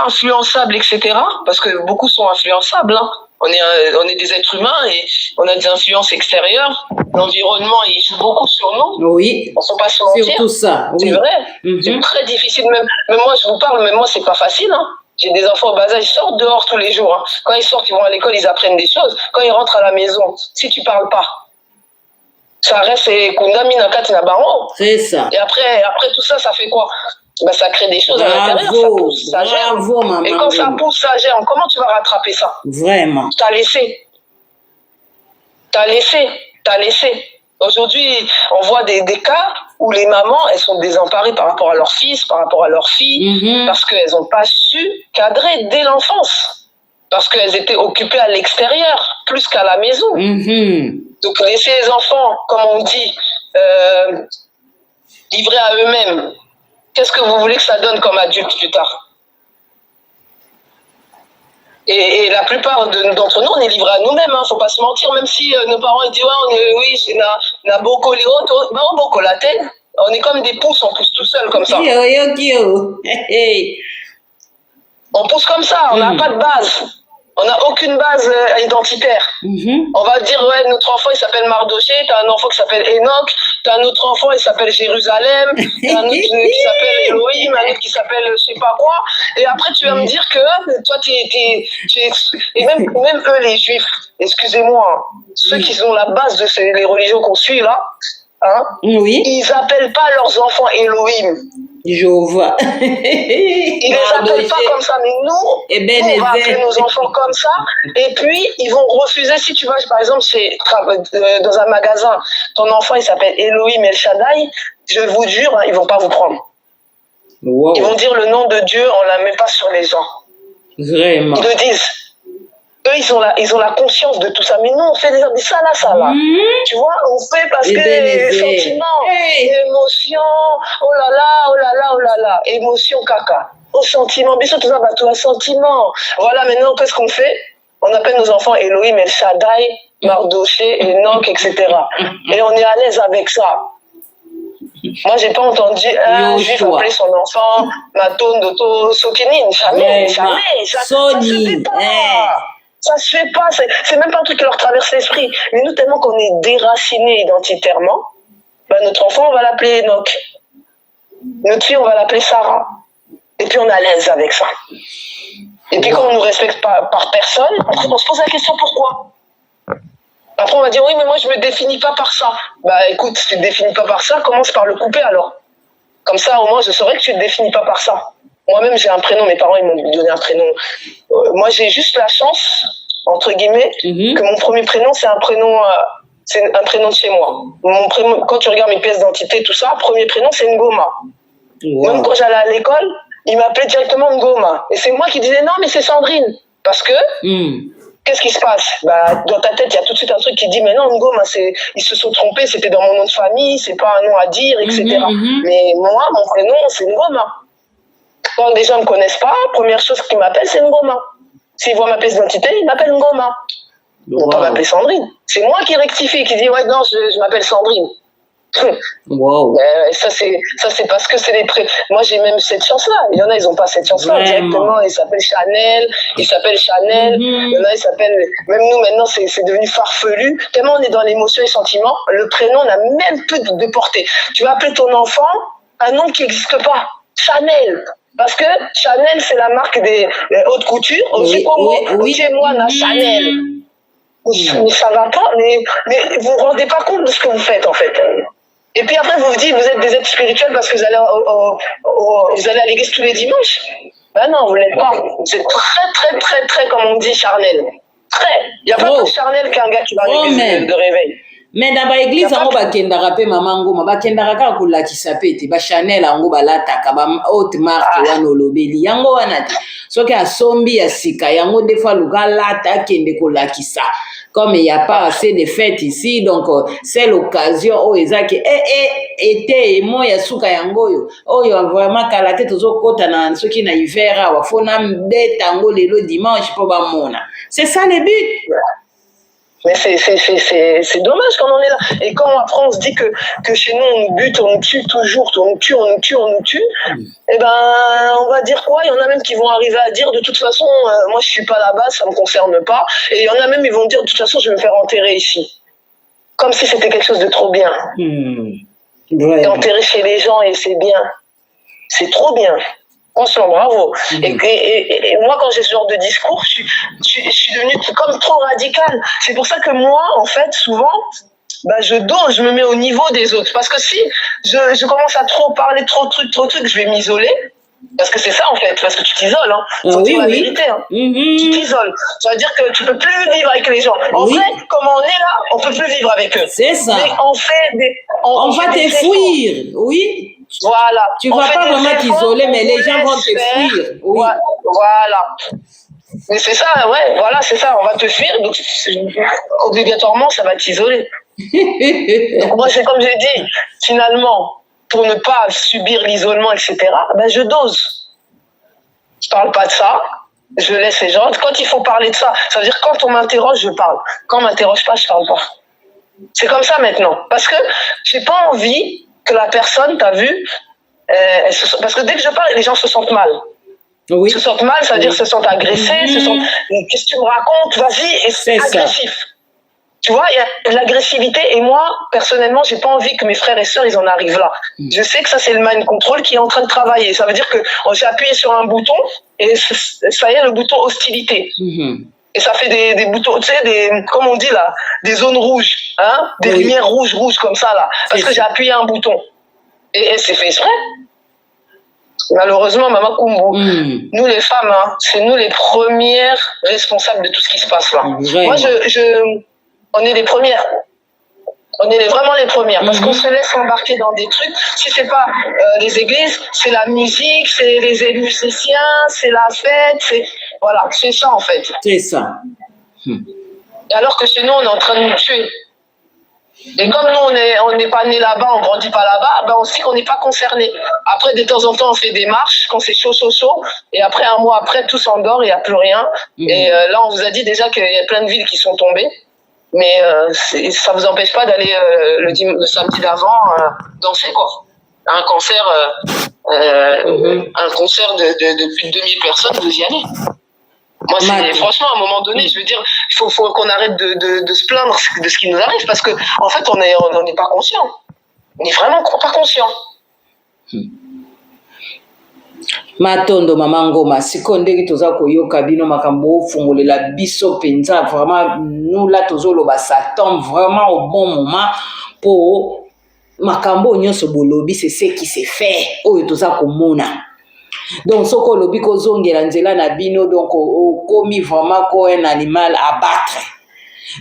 influençable, etc., parce que beaucoup sont influençables, hein. On est des êtres humains et on a des influences extérieures. L'environnement, il joue beaucoup sur nous. Oui. On ne faut pas se mentir. Surtout ça. Oui. C'est vrai. C'est très difficile. Même moi, je vous parle, même moi, c'est pas facile. Hein. J'ai des enfants au bas âge, ils sortent dehors tous les jours. Hein. Quand ils sortent, ils vont à l'école, ils apprennent des choses. Quand ils rentrent à la maison, si tu parles pas, ça reste Kundami Nakati Nabaron. C'est ça. Et après tout ça, ça fait quoi? Bah, ça crée des choses à l'intérieur, ça pousse, ça germe. Maman, et quand ça pousse, ça germe, comment tu vas rattraper ça? Vraiment. T'as laissé. Aujourd'hui, on voit des cas où les mamans, elles sont désemparées par rapport à leur fils, par rapport à leur fille, parce qu'elles n'ont pas su cadrer dès l'enfance. Parce qu'elles étaient occupées à l'extérieur, plus qu'à la maison. Donc laisser les enfants, comme on dit, livrés à eux-mêmes, qu'est-ce que vous voulez que ça donne comme adulte plus tard? Et la plupart d'entre nous, on est livrés à nous-mêmes, hein, faut pas se mentir, même si nos parents ils disent oui, on a beaucoup les autres, beaucoup la tête, on est comme des pousses, on pousse tout seul comme ça. On pousse comme ça, on n'a pas de base. On n'a aucune base identitaire. On va dire, ouais, notre enfant, il s'appelle Mardoché, t'as un enfant qui s'appelle Enoch, t'as un autre enfant, il s'appelle Jérusalem, t'as un autre qui s'appelle Elohim, un autre qui s'appelle je sais pas quoi. Et après, tu vas me dire que toi, et même eux, les Juifs, excusez-moi, ceux qui ont la base de les religions qu'on suit là, hein, ils appellent pas leurs enfants Elohim. Jéhovah. Ils les appellent pas comme ça, mais nous, on va appeler nos enfants comme ça. Et puis, ils vont refuser, si tu vas, par exemple, dans un magasin, ton enfant, il s'appelle Elohim El Shaddai, je vous jure, hein, ils vont pas vous prendre. Wow. Ils vont dire le nom de Dieu, on la met pas sur les gens. Vraiment. Ils le disent. Eux, ils ont la conscience de tout ça. Mais nous, on fait ça là. Tu vois, on fait parce que les sentiments, émotions, oh là là, émotion caca. Au sentiment, bien sûr, tout ça, bah, tout un sentiment. Voilà, maintenant, qu'est-ce qu'on fait? On appelle nos enfants Elohim, El Shaddai, Mardoché, Enoch, etc. Et on est à l'aise avec ça. Moi, j'ai pas entendu un juif appeler son enfant Matondoto Sokenin. Jamais, jamais. Ça se fait pas. Ça se fait pas. C'est même pas un truc qui leur traverse l'esprit. Mais nous, tellement qu'on est déracinés identitairement, ben, notre enfant, on va l'appeler Enoch. Notre fille, on va l'appeler Sarah. Et puis, on est à l'aise avec ça. Et puis, quand on nous respecte par personne, on se pose la question pourquoi. Après, on va dire, oui, mais moi, je me définis pas par ça. Bah, écoute, si tu te définis pas par ça, commence par le couper, alors. Comme ça, au moins, je saurais que tu te définis pas par ça. Moi-même, j'ai un prénom. Mes parents, ils m'ont donné un prénom. Moi, j'ai juste la chance, entre guillemets, que mon premier prénom, c'est un prénom de chez moi. Mon prénom, quand tu regardes mes pièces d'identité, tout ça, premier prénom, c'est Ngoma. Wow. Même quand j'allais à l'école, ils m'appelaient directement Ngoma. Et c'est moi qui disais, non, mais c'est Sandrine. Parce que... Qu'est-ce qui se passe? Bah, dans ta tête, il y a tout de suite un truc qui dit, mais non, Ngoma, ils se sont trompés, c'était dans mon nom de famille, c'est pas un nom à dire, etc. Mais moi, mon prénom, c'est Ngoma. Quand des gens ne me connaissent pas, première chose qu'ils m'appellent, c'est Ngoma. S'ils voient ma pièce d'identité, ils m'appellent Ngoma. Ils vont pas m'appeler Sandrine. C'est moi qui rectifie, qui dis, ouais, non, je m'appelle Sandrine. Wow. Ça c'est parce que c'est les moi j'ai même cette chance là, il y en a ils ont pas cette chance là directement, ils s'appellent Chanel, il y en a ils s'appellent, même nous maintenant c'est devenu farfelu tellement on est dans l'émotion et le sentiment, le prénom n'a même plus de portée. Tu vas appeler ton enfant un nom qui n'existe pas, Chanel, parce que Chanel c'est la marque des hautes couture, chez moi on a Chanel. Mais ça va pas, mais vous vous rendez pas compte de ce que vous faites en fait. Et puis après, vous vous dites, vous êtes des êtres spirituels parce que vous allez à l'église tous les dimanches. Ben non, vous ne l'êtes pas. Vous êtes très, comme on dit, charnel. Très. Il n'y a pas plus charnel qu'un gars qui va à l'église de réveil. Mais dans l'église, on va bakendara pe mama ngoma bakendara ka kolakisa pe te ba Chanel ango balataka ba haute marque wana olobeli yango wana te soki asombi ya sika yango des fois luka lata kende kolakisa comme il n'y a pas assez de fêtes ici donc c'est l'occasion oh ezaki été moya suka yango yo oyo vraiment kala te tozokota na soki na hiver awa fona mbeta ngo lelo dimanche po ba mona c'est ça le but. Mais c'est dommage quand on est là. Et quand après on se dit que chez nous on bute, on nous tue toujours, on nous tue, et ben on va dire quoi? Il y en a même qui vont arriver à dire de toute façon, moi je suis pas là-bas, ça me concerne pas. Et il y en a même ils vont dire de toute façon je vais me faire enterrer ici. Comme si c'était quelque chose de trop bien. Et enterrer chez les gens et c'est bien. C'est trop bien. Franchement, bravo. Et moi, quand j'ai ce genre de discours, je suis devenue comme trop radicale. C'est pour ça que moi, en fait, souvent, bah, je me mets au niveau des autres. Parce que si je commence à trop parler, trop de trucs, je vais m'isoler. Parce que c'est ça, en fait, parce que tu t'isoles. Hein. Faut dire la vérité. Hein. Tu t'isoles. Ça veut dire que tu peux plus vivre avec les gens. En vrai, comme on est là, on peut plus vivre avec eux. C'est ça. Mais on va te fuir, oui. Voilà. Tu vas pas vraiment t'isoler, mais les gens vont te fuir. Oui. Voilà. Mais c'est ça, ouais, voilà, c'est ça. On va te fuir, donc obligatoirement, ça va t'isoler. Donc moi, c'est comme j'ai dit, finalement, pour ne pas subir l'isolement, etc., ben je dose. Je parle pas de ça. Je laisse les gens. Quand il faut parler de ça, ça veut dire quand on m'interroge, je parle. Quand on m'interroge pas, je parle pas. C'est comme ça maintenant. Parce que j'ai pas envie que la personne, t'as vu, parce que dès que je parle, les gens se sentent mal. Oui. Se sentent mal, ça veut dire se sentent agressés, se sentent, qu'est-ce que tu me racontes, vas-y, et c'est agressif. Ça. Tu vois, il y a de l'agressivité, et moi, personnellement, j'ai pas envie que mes frères et sœurs, ils en arrivent là. Je sais que ça, c'est le mind control qui est en train de travailler. Ça veut dire que j'ai appuyé sur un bouton, et ça y est, le bouton hostilité. Et ça fait des boutons, tu sais, comme on dit là, des zones rouges, hein, des lumières rouges comme ça là, parce que j'ai appuyé un bouton. Et c'est fait exprès. Malheureusement, Maman Kumbu, nous les femmes, hein, c'est nous les premières responsables de tout ce qui se passe là. Vraiment. Moi, on est les premières. On est vraiment les premières, parce qu'on se laisse embarquer dans des trucs. Si c'est pas les églises, c'est la musique, c'est les musiciens, c'est la fête, voilà, c'est ça en fait. C'est ça. Et alors que chez nous, on est en train de nous tuer. Et comme nous, on n'est pas né là-bas, on grandit pas là-bas, ben on sait qu'on n'est pas concerné. Après, de temps en temps, on fait des marches, quand c'est chaud, et après, un mois après, tout s'endort, il n'y a plus rien. Et là, on vous a dit déjà qu'il y a plein de villes qui sont tombées. Mais ça ne vous empêche pas d'aller le samedi d'avant danser, quoi. un concert de plus de 2000 personnes, vous y allez. Moi, franchement, à un moment donné, je veux dire, il faut qu'on arrête de se plaindre de ce qui nous arrive, parce que en fait, on n'est pas conscient. On n'est vraiment pas conscient. Matondo mama Ngoma siko ndenge toza koyoka bino makambo ofungolela biso penza vraiment nous là tozoloba ça tombe vraiment au bon moment pour makambo nyonso bolobi c'est ce qui s'est fait oyo toza komona. Donc soko lobi kozongela nzela na bino donc okomi vraiment ko un animal à battre.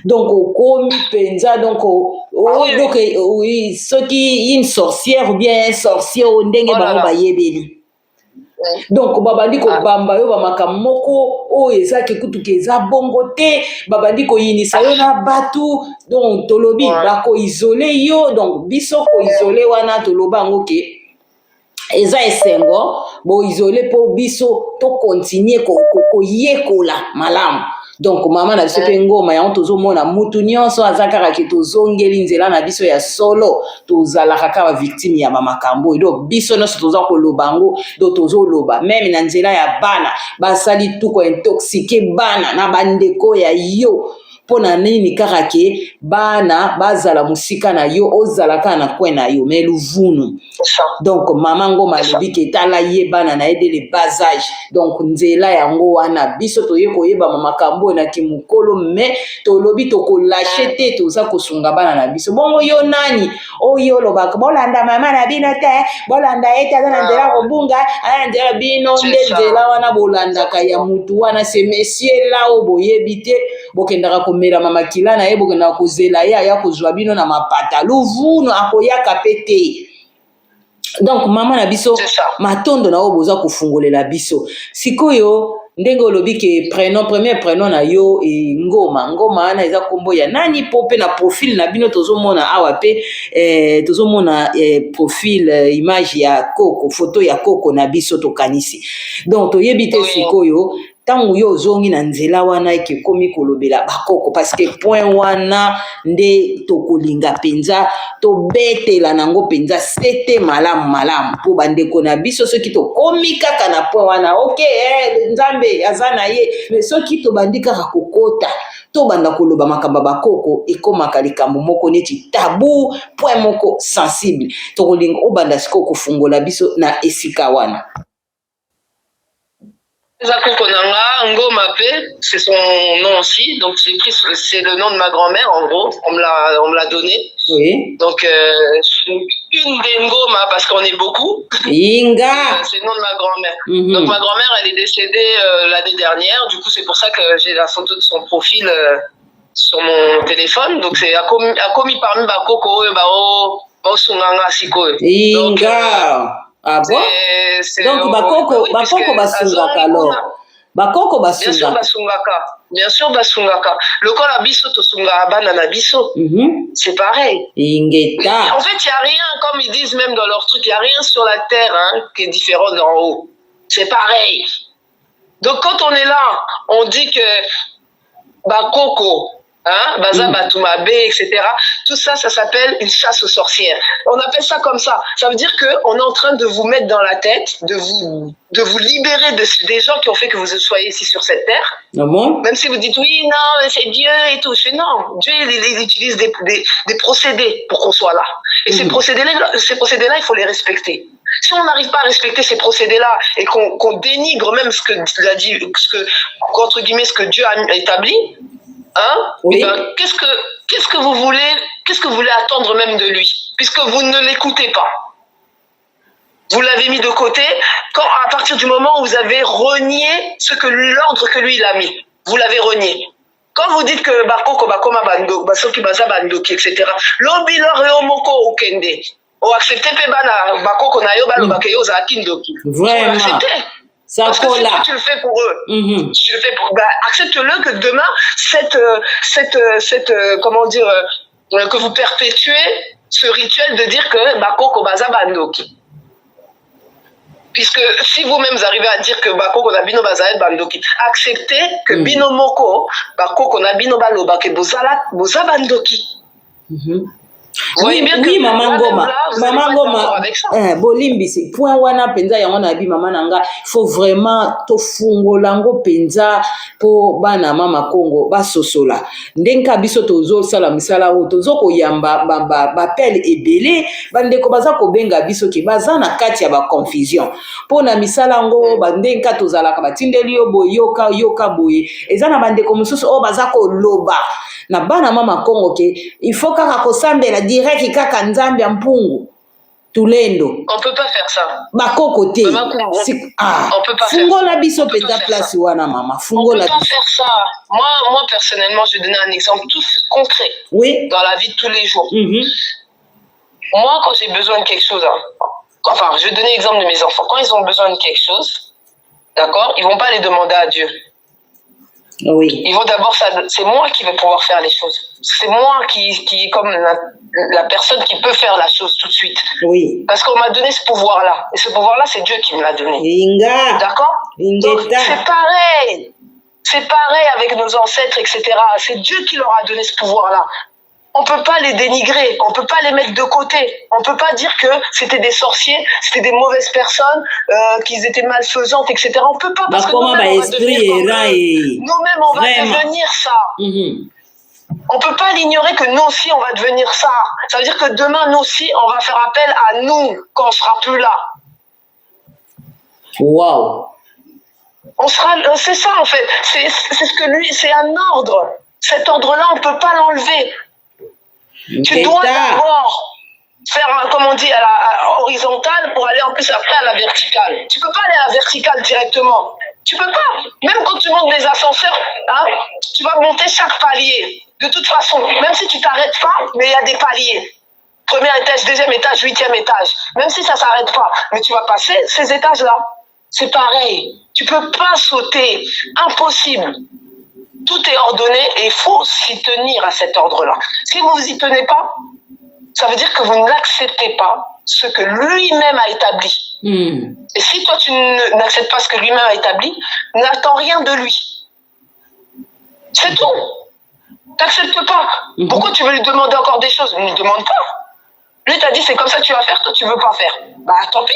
Donc okomi penza donc donc oui ce qui une sorcière ou bien un sorcier o ndenge bango bayebeli. Donc babandi ko bamba yo ba makamoko o ezaki kutuke eza bongo te babandi ko yinisa yo na batu donc tolobi bako isoler yo donc biso ko isoler wana toloba ngoke eza esengo bo isoler po biso to continuer ko yekola malamu. Donc mama na biso pe Ngoma ya tozomona mutu nyonso azakaka ke tozongeli nzela na biso ya solo tozalaka kaka victime ya mamakambo donc biso nyonso toza kolobango do tozoloba même na nzela ya bana basali tuko intoxiquer bana na bandeko ya yo pona nini kaka ke bana bazala musika na yo ozalaka na kwen na yo mais luvunu. Donc mama Ngoma lobi ke tala ye bana na aide le bas âge donc nzela yango wana biso toye koyeba mamakambo na kimukolo mais tolobi toko lâcher te toza kosunga bana na biso bongo yo nani oyo lobaka bolanda mama na bino te bolanda ete na nzela kobunga ana nzela bino nzela wana bolandaka ya mutu wana c'est messieurs là o boyebi te bokendaka komela mama kila na ye bokendaka kozela ye aya kozwa bino na mapata luvunu akoyaka pete. Donc mama na biso matondo na oboza kufungolela biso sikoyo ndenge olobi ke premier prénom na yo Ngoma ana eza kombo ya nani pope na profil na bino tozomona awa pe tozomona profil image ya Koko photo ya Koko na biso tokanisi donc toyebi te sikoyo tangu yo zongi na nzela wana eke komi kolobela bakoko parce que point wana nde tokolinga penza to betela nango penza sete malamu po bandeko na biso soki to komi kaka na point wana okay nzambe azana ye mais soki to bandika kokota to banda koloba makamba bakoko ekomaka likambo moko neti tabou point moko sensible tokolinga obanda siko kofungola biso na esika wana. Ngoma, c'est son nom aussi, donc c'est le nom de ma grand-mère en gros, on me l'a donné. Oui. Donc une des Ngoma parce qu'on est beaucoup. Inga. C'est le nom de ma grand-mère. Donc ma grand-mère elle est décédée l'année dernière, du coup c'est pour ça que j'ai la photo de son profil sur mon téléphone. Donc c'est akomi parmi bakoko bao sunganga siko. Inga. Ah bon? Donc bakoko basungaka alors. Bakoko basungaka. Bien sûr basungaka. Lokola biso to sunga bana na biso. C'est pareil. Ingeta. En fait, il y a rien comme ils disent même dans leur truc, il y a rien sur la terre qui est différent d'en haut. C'est pareil. Donc quand on est là, on dit que bakoko Baza Batumabe, etc. Tout ça, ça s'appelle une chasse aux sorcières. On appelle ça comme ça. Ça veut dire qu'on est en train de vous mettre dans la tête, de vous libérer des gens qui ont fait que vous soyez ici sur cette terre. Ah bon? Même si vous dites oui, non, c'est Dieu et tout. Je fais non, Dieu il utilise des procédés pour qu'on soit là. Et ces procédés-là, il faut les respecter. Si on n'arrive pas à respecter ces procédés-là et qu'on dénigre même ce que Dieu a établi, oui. Ben, qu'est-ce que vous voulez attendre même de lui, puisque vous ne l'écoutez pas. Vous l'avez mis de côté à partir du moment où vous avez renié l'ordre que lui il a mis. Vous l'avez renié. Quand vous dites que bakoko bakoma bando basoki baza bandoki etc. Lobi lore omoko okende. O accepter pe bana bakoko na yo balobaka yo za kindoki. Vraiment. Parce que si tu le fais pour eux, accepte-le que demain, comment dire, que vous perpétuez ce rituel de dire que Bakoko Baza Bandoki. Puisque si vous-même arrivez à dire que Bakoko Nabino Baza Bandoki, acceptez que Bino Moko, Bakoko Nabino Baloba, que Boza Bandoki. Vous voyez bien que Maman Ngoma, Maman Ngoma, bolimbisi point wana penza yango na bi mama nanga, faut vraiment to fungola ngo penza po bana mama Kongo basosola. Ndenka biso tozo sala misala o tozo koyamba ba pelle ebele bandeko baza ko benga biso ki baza na kati ya ba confusion. Po na misala ngo bandenka tozalaka batindeli yo boyoka yoka boye. Eza na bandeko mususu o baza ko loba. Na bana mama Kongo ke il faut kaka kosambela direct kaka nzambe ya mpungu tulendo. On peut pas faire ça. Bako côté. On peut pas fungola biso peza place wana mama. Fungola. On peut pas faire ça. Moi personnellement, je vais donner un exemple tout concret. Oui. Dans la vie de tous les jours. Moi, quand j'ai besoin de quelque chose, enfin, je vais donner l'exemple de mes enfants. Quand ils ont besoin de quelque chose, d'accord, ils vont pas les demander à Dieu. Oui. Ils vont d'abord, c'est moi qui vais pouvoir faire les choses. C'est moi qui est comme la personne qui peut faire la chose tout de suite. Oui. Parce qu'on m'a donné ce pouvoir-là. Et ce pouvoir-là, c'est Dieu qui me l'a donné. D'accord? Donc, c'est pareil. C'est pareil avec nos ancêtres, etc. C'est Dieu qui leur a donné ce pouvoir-là. On ne peut pas les dénigrer, on ne peut pas les mettre de côté. On ne peut pas dire que c'était des sorciers, c'était des mauvaises personnes, qu'ils étaient malfaisantes, etc. On ne peut pas, parce que nous-mêmes, on va devenir ça. On ne peut pas l'ignorer que nous aussi, on va devenir ça. Ça veut dire que demain, nous aussi, on va faire appel à nous quand on ne sera plus là. Waouh. C'est ça, en fait. C'est ce que lui, c'est un ordre. Cet ordre-là, on ne peut pas l'enlever. Tu dois d'abord faire, comme on dit, à la horizontale pour aller en plus après à la verticale. Tu peux pas aller à la verticale directement. Tu peux pas. Même quand tu montes des ascenseurs, hein, tu vas monter chaque palier. De toute façon, même si tu t'arrêtes pas, mais il y a des paliers. Premier étage, deuxième étage, 8e étage. Même si ça s'arrête pas, mais tu vas passer ces étages-là. C'est pareil. Tu peux pas sauter. Impossible. Tout est ordonné et il faut s'y tenir à cet ordre-là. Si vous vous y tenez pas, ça veut dire que vous n'acceptez pas ce que lui-même a établi. Et si toi, tu n'acceptes pas ce que lui-même a établi, n'attends rien de lui. C'est tout. T'acceptes pas. Pourquoi tu veux lui demander encore des choses? Ne lui demande pas. Lui t'a dit c'est comme ça que tu vas faire, toi tu veux pas faire. Bah tant pis.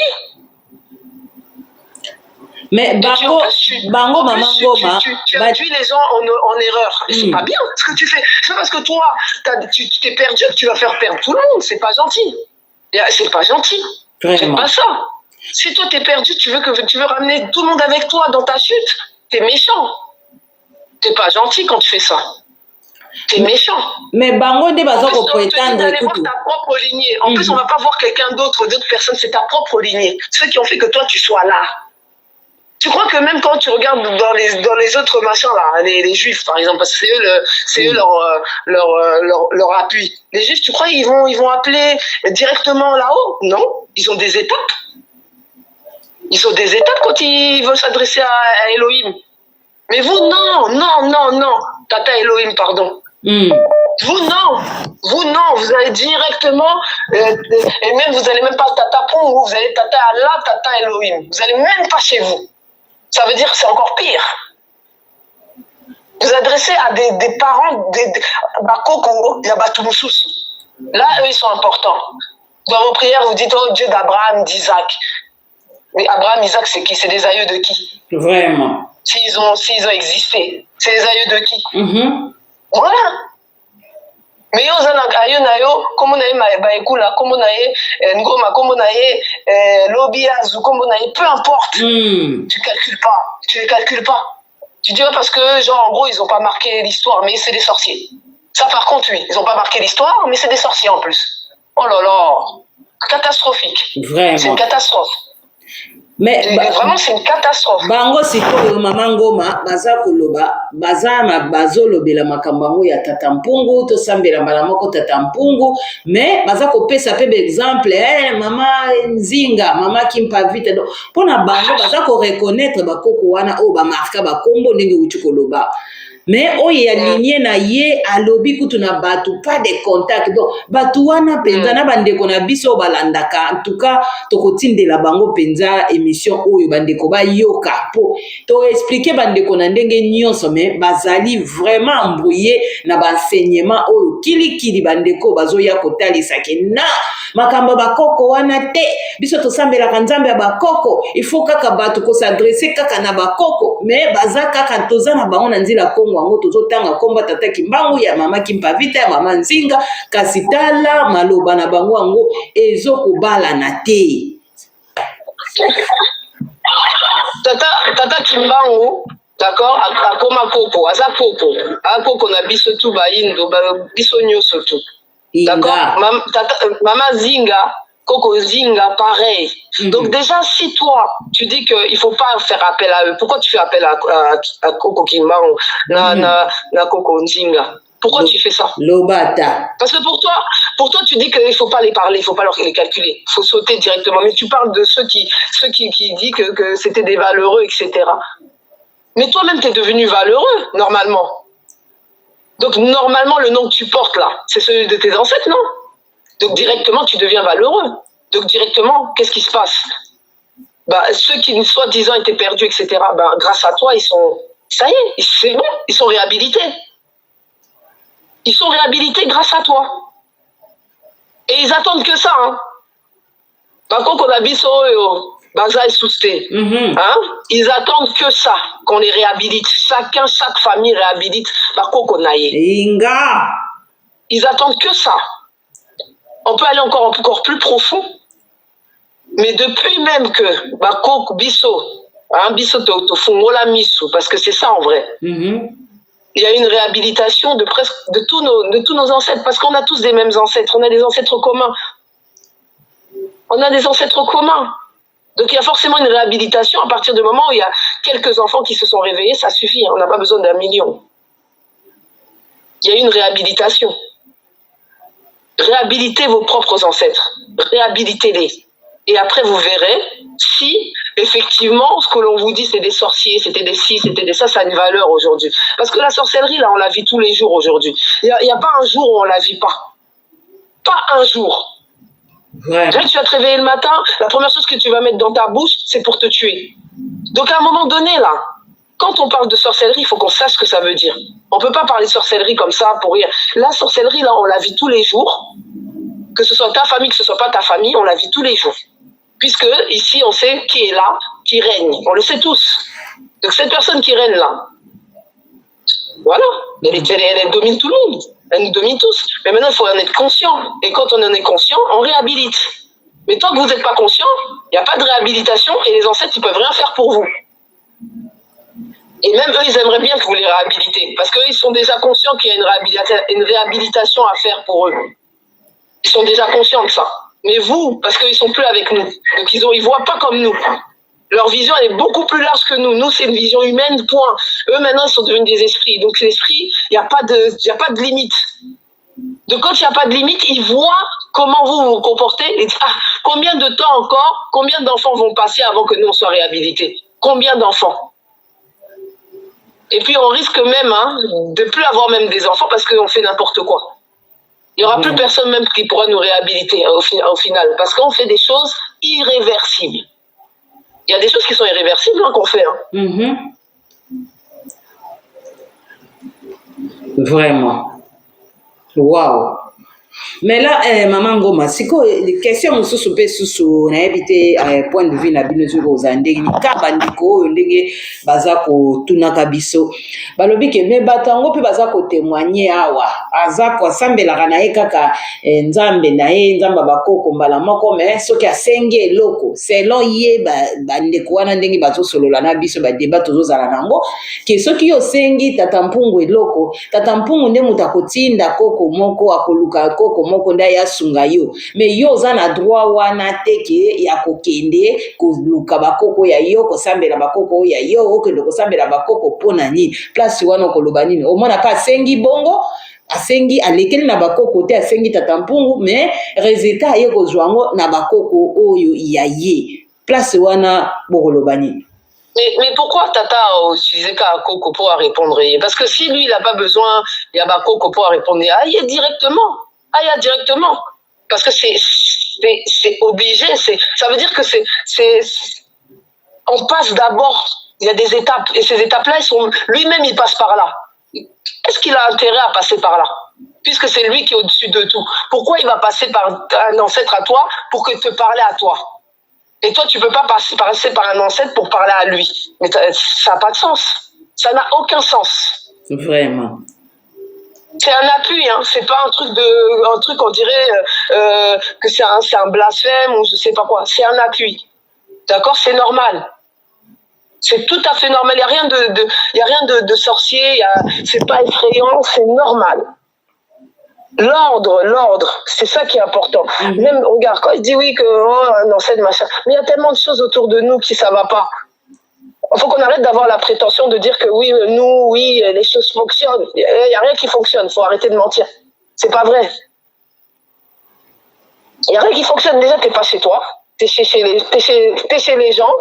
Mais Bango, Maman Ngoma, tu induis les gens en erreur. Et c'est pas bien ce que tu fais. C'est parce que toi, tu t'es perdu que tu vas faire perdre tout le monde. C'est pas gentil. C'est pas gentil. C'est pas ça. Si toi t'es perdu, tu veux ramener tout le monde avec toi dans ta chute, t'es méchant. T'es pas gentil quand tu fais ça. T'es méchant. Mais Bango de Bazoko peut étendre ta propre lignée. En plus, on va pas voir quelqu'un d'autre, d'autres personnes. C'est ta propre lignée. Ceux qui ont fait que toi tu sois là. Tu crois que même quand tu regardes dans les autres machins là, les juifs par exemple, parce que c'est eux leur appui. Les juifs, tu crois ils vont appeler directement là-haut? Non, ils ont des étapes. Ils ont des étapes quand ils veulent s'adresser à Elohim. Mais vous non, Tata Elohim, pardon. Vous non, vous allez directement et même vous allez même pas Tata Pong, vous allez Tata Allah, Tata Elohim. Vous allez même pas chez vous. Ça veut dire que c'est encore pire. Vous adressez à des parents, Bakoko, Yabatumusus. Là, eux, ils sont importants. Dans vos prières, vous dites, oh Dieu d'Abraham, d'Isaac. Mais Abraham, Isaac, c'est qui? C'est des aïeux de qui? Vraiment. S'ils ont existé. C'est les aïeux de qui? Voilà. Mais yo zana ayo na yo comme na ba ekula comme na ngoma comme na lobby azu comme na peu importe. Tu les calcules pas. Tu dis parce que genre en gros ils ont pas marqué l'histoire mais c'est des sorciers. Ça par contre oui, ils ont pas marqué l'histoire mais c'est des sorciers en plus. Oh là là, catastrophique. Vraiment. C'est une catastrophe. Mais vraiment c'est une catastrophe. Bango sikoyo Mama Ngoma baza koloba baza na bazolobela makambango ya tata mpungu to sambela mbala moko tata mpungu mais baza kopesa pe exemple mama Nzinga mama Kimpa vite donc pona bango baza ko reconnaître bakoko wana o ba marka ba kombo ndenge uti koloba mais oyo aligné na ye alobi kutu na batu pas de contact. Donc batu wana penza na bandeko na biso balandaka, en tout cas tokotindela bango penza émission oyo bandeko bayoka po to expliquer bandeko na ndenge nyonso, mais bazali vraiment embrouillé na baenseignement oyo kilikili bandeko bazoya kotalisa ke na makambo bakoko wana te, biso tosambelaka nzambe ya bakoko, il faut kaka batu ko s'adresser kaka na bakoko, mais baza kaka toza na bango na nzela kongo yango tozotanga komba tata Kimbangu ya mama Kimpavita ya mama Nzinga, kasi tala maloba na bango yango ezokobala na te. Tata Kimbangu, d'accord, akoma koko, aza koko na biso tu bayindo, biso nyoso tu. D'accord, Maman Zinga, Coco Zinga, pareil. Donc déjà, si toi, tu dis qu'il ne faut pas faire appel à eux, pourquoi tu fais appel à Coco Kimbangu, na Coco Zinga? Pourquoi tu fais ça? Lobata. Parce que pour toi, tu dis qu'il ne faut pas les parler, il ne faut pas les calculer, il faut sauter directement. Mais tu parles de ceux qui disent que c'était des valeureux, etc. Mais toi-même, tu es devenu valeureux, normalement. Donc, normalement, le nom que tu portes là, c'est celui de tes ancêtres, non? Donc, directement, tu deviens valeureux. Donc, directement, qu'est-ce qui se passe? Ceux qui, soi-disant, étaient perdus, etc., grâce à toi, ça y est, c'est bon, ils sont réhabilités. Ils sont réhabilités grâce à toi. Et ils attendent que ça, hein. Par contre, on a biso, Baza et Sousté. Hein? Ils attendent que ça, qu'on les réhabilite. Chaque famille réhabilite. Ils attendent que ça. On peut aller encore plus profond. Mais depuis même que Bakok Bisso, Bisso Tofungola Misu, parce que c'est ça en vrai. Il y a une réhabilitation de tous nos ancêtres, parce qu'on a tous des mêmes ancêtres. On a des ancêtres communs. Donc il y a forcément une réhabilitation à partir du moment où il y a quelques enfants qui se sont réveillés, ça suffit, on n'a pas besoin d'1 million. Il y a une réhabilitation. Réhabilitez vos propres ancêtres, réhabilitez-les. Et après vous verrez si effectivement ce que l'on vous dit c'est des sorciers, c'était des ci, c'était des ça a une valeur aujourd'hui. Parce que la sorcellerie là on la vit tous les jours aujourd'hui. Il n'y a pas un jour où on la vit pas. Pas un jour. Ouais. Tu vas te réveiller le matin, la première chose que tu vas mettre dans ta bouche, c'est pour te tuer. Donc à un moment donné, là, quand on parle de sorcellerie, il faut qu'on sache ce que ça veut dire. On ne peut pas parler de sorcellerie comme ça pour rire. La sorcellerie, là, on la vit tous les jours. Que ce soit ta famille, que ce soit pas ta famille, on la vit tous les jours. Puisque ici, on sait qui est là, qui règne. On le sait tous. Donc cette personne qui règne là, voilà, elle domine tout le monde. Elle nous domine tous. Mais maintenant, il faut en être conscient. Et quand on en est conscient, on réhabilite. Mais tant que vous n'êtes pas conscient, il n'y a pas de réhabilitation et les ancêtres, ils ne peuvent rien faire pour vous. Et même eux, ils aimeraient bien que vous les réhabilitez. Parce qu'eux, ils sont déjà conscients qu'il y a une réhabilitation à faire pour eux. Ils sont déjà conscients de ça. Mais vous, parce qu'ils ne sont plus avec nous. Donc, ils ne voient pas comme nous. Leur vision, elle est beaucoup plus large que nous. Nous, c'est une vision humaine, point. Eux, maintenant, ils sont devenus des esprits. Donc, l'esprit, il n'y a pas de limite. Donc, quand il n'y a pas de limite, ils voient comment vous vous comportez. Et disent, combien de temps encore, combien d'enfants vont passer avant que nous, on soit réhabilités? Combien d'enfants? Et puis, on risque même de ne plus avoir même des enfants parce qu'on fait n'importe quoi. Il n'y aura plus personne même qui pourra nous réhabiliter au final. Parce qu'on fait des choses irréversibles. Il y a des choses qui sont irréversibles qu'on fait. Vraiment. Waouh. Mais là, maman Ngoma, siko question mususu pe susu na ebite point de vue na bino zuko zandegi ka bandiko ndenge baza ko tunaka biso balobi ke me batango pe baza ko témoigner awa aza ko sambela kana ye kaka nzambe na ye nzamba bakoko mbala moko mais soki asenge eloko selon ye bandeko wana ndenge bazo solola na biso ba débat tozozala nango ke soki yo sengi tata mpungu eloko tata mpungu nde mutakotinda koko moko akoluka koko moko nda ya sunga yo mais yo za na droit wana teke ya kokende koluka bakoko ya yo kosambela bakoko ya yo okende kosambela bakoko pona nini place wana koloba nini omona ka sengi bongo asengi alekeli na bakoko te asengi tata mpungu mais résultat ye kozwango na bakoko oyo ya ye place wana bokoloba nini Mais pourquoi Tata utilisait qu'à Coco pour répondre? Parce que si lui, il n'a pas besoin, il y a Coco pour répondre. Aïe, directement. Aïe, directement. Parce que c'est obligé. Ça veut dire que on passe d'abord, il y a des étapes. Et ces étapes-là, lui-même, il passe par là. Est-ce qu'il a intérêt à passer par là? Puisque c'est lui qui est au-dessus de tout. Pourquoi il va passer par un ancêtre à toi pour que te parler à toi? Et toi, tu ne peux pas passer par un ancêtre pour parler à lui. Mais ça n'a pas de sens. Ça n'a aucun sens. Vraiment. C'est un appui, hein. C'est pas un truc on dirait que c'est un blasphème ou je sais pas quoi. C'est un appui. D'accord? C'est normal. C'est tout à fait normal. Il n'y a rien de sorcier. C'est pas effrayant. C'est normal. L'ordre, c'est ça qui est important. Même, regarde, quand il dit oui, un ancêtre, machin, mais il y a tellement de choses autour de nous qui ça va pas. Il faut qu'on arrête d'avoir la prétention de dire que oui, les choses fonctionnent. Il n'y a rien qui fonctionne. Il faut arrêter de mentir. C'est pas vrai. Il n'y a rien qui fonctionne. Déjà, tu n'es pas chez toi. Tu es chez les gens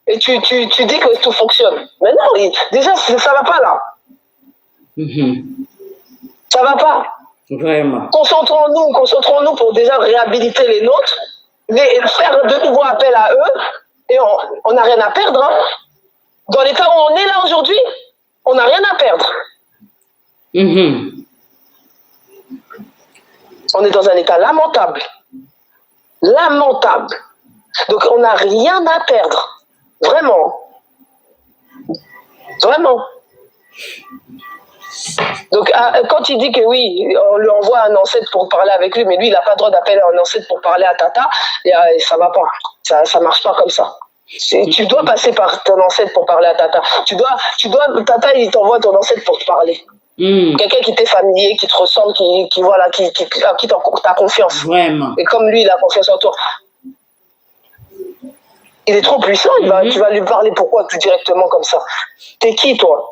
et tu dis que tout fonctionne. Mais non, déjà, ça va pas là. Ça va pas. Vraiment. Concentrons-nous pour déjà réhabiliter les nôtres, faire de nouveaux appels à eux, et on n'a rien à perdre. Hein. Dans l'état où on est là aujourd'hui, on n'a rien à perdre. On est dans un état lamentable. Lamentable. Donc on n'a rien à perdre. Vraiment. Vraiment. Donc, quand il dit que oui, on lui envoie un ancêtre pour parler avec lui, mais lui, il n'a pas le droit d'appeler un ancêtre pour parler à Tata, et ça va pas. Ça marche pas comme ça. Tu dois passer par ton ancêtre pour parler à Tata. Tata, il t'envoie ton ancêtre pour te parler. Quelqu'un qui t'est familier, qui te ressemble, à qui t'as confiance. Vraiment. Et comme lui, il a confiance en toi. Il est trop puissant, tu vas lui parler pourquoi tout directement comme ça. T'es qui, toi?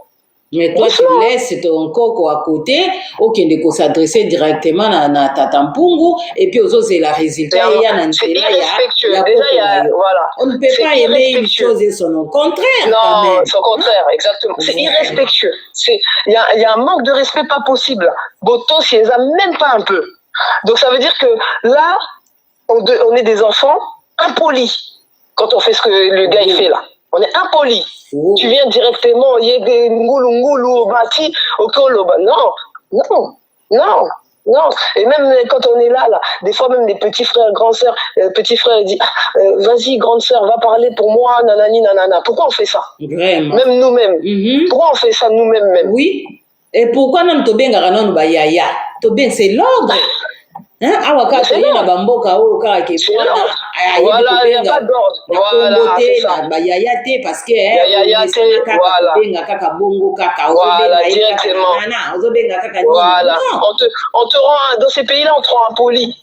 Mais toi, tu laisses ton coco à côté, de s'adresser directement à Tata Mpungu, et puis aux autres, c'est le résultat. C'est irrespectueux. Déjà, voilà. On ne peut pas aimer une chose et son contraire. Non, son contraire, exactement. C'est irrespectueux. Il y a un manque de respect pas possible. Botos, il les a même pas un peu. Donc ça veut dire que là, on est des enfants impolis quand on fait ce que le gars il fait là. On est impoli. Tu viens directement, il y a des ngoulou, bati, okoloba. Non. Et même quand on est là, des fois même les petits frères, grands sœurs, petit frère il dit, vas-y grande sœur, va parler pour moi, nanani, nanana. Pourquoi on fait ça? Vraiment. Même nous-mêmes. Pourquoi on fait ça nous-mêmes même? Oui. Et pourquoi non tobenga non ba yaya? Tobenga c'est l'ordre. Awaka na bamboka o ka ke voilà, il n'y a pas d'ordre. Voilà, c'est ça. Bayaya te parce que yaya te, voilà. Benga kaka bongo kaka voilà, directement. Voilà. On te rend dans ces pays-là, on te rend impoli.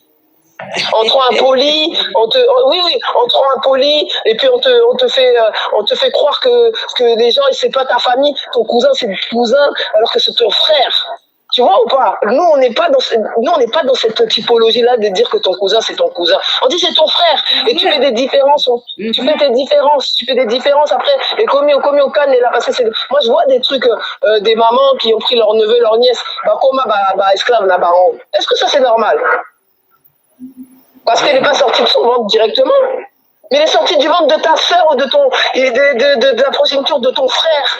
On te rend impoli, on te rend impoli, et puis on te fait croire que les gens, c'est pas ta famille, ton cousin c'est ton cousin, alors que c'est ton frère. Tu vois ou pas? Nous, on n'est pas dans cette typologie-là de dire que ton cousin, c'est ton cousin. On dit c'est ton frère. Et tu fais des différences. Tu fais des différences après. Et commis au can, et là, parce que moi, je vois des trucs, des mamans qui ont pris leur neveu, leur nièce, esclave, est-ce que ça, c'est normal? Parce qu'elle n'est pas sortie de son ventre directement. Mais elle est sortie du ventre de ta sœur ou de la progéniture de ton frère.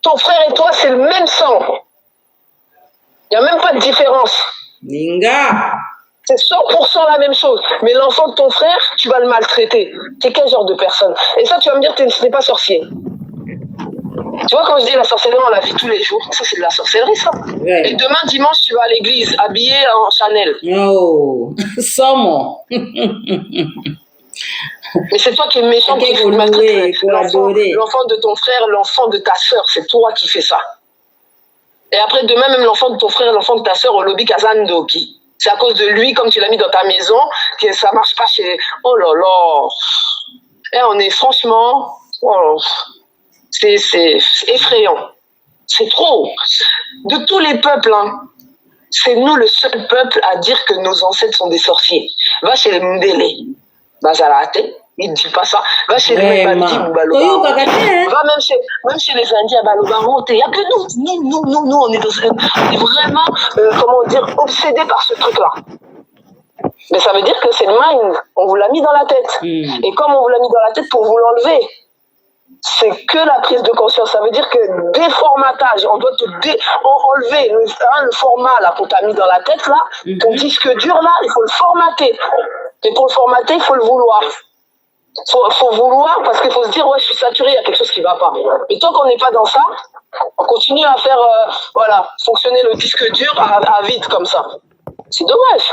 Ton frère et toi, c'est le même sang. Il n'y a même pas de différence. Ninga. C'est 100% la même chose. Mais l'enfant de ton frère, tu vas le maltraiter. T'es quel genre de personne? Et ça, tu vas me dire, ce n'est pas sorcier. Tu vois, quand je dis la sorcellerie, on la vit tous les jours. Ça, c'est de la sorcellerie, ça. Ouais. Et demain, dimanche, tu vas à l'église, habillé en Chanel. Oh, sans Mais c'est toi qui es méchant, qui maltraite l'enfant de ton frère, l'enfant de ta sœur. C'est toi qui fais ça. Et après, demain, même l'enfant de ton frère, l'enfant de ta sœur, au lobby Kazandoki. C'est à cause de lui, comme tu l'as mis dans ta maison, que ça ne marche pas chez... Oh là là. Et on est franchement... Oh, c'est effrayant. C'est trop. De tous les peuples, hein, c'est nous le seul peuple à dire que nos ancêtres sont des sorciers. Va chez les Mundele. Bazarate. il ne dit pas ça. Va chez les Vraiment. Va même chez les Indiens, il n'y a que nous, on est vraiment, comment dire, obsédés par ce truc-là. Mais ça veut dire que c'est le mind, on vous l'a mis dans la tête. Et comme on vous l'a mis dans la tête pour vous l'enlever, c'est que la prise de conscience. Ça veut dire que déformatage, on doit te enlever le format là qu'on t'a mis dans la tête là, ton disque dur là, il faut le formater. Et pour le formater, il faut le vouloir. Faut vouloir parce qu'il faut se dire ouais, je suis saturé, il y a quelque chose qui ne va pas. Mais tant qu'on n'est pas dans ça, on continue à faire fonctionner le disque dur à vide comme ça. C'est dommage.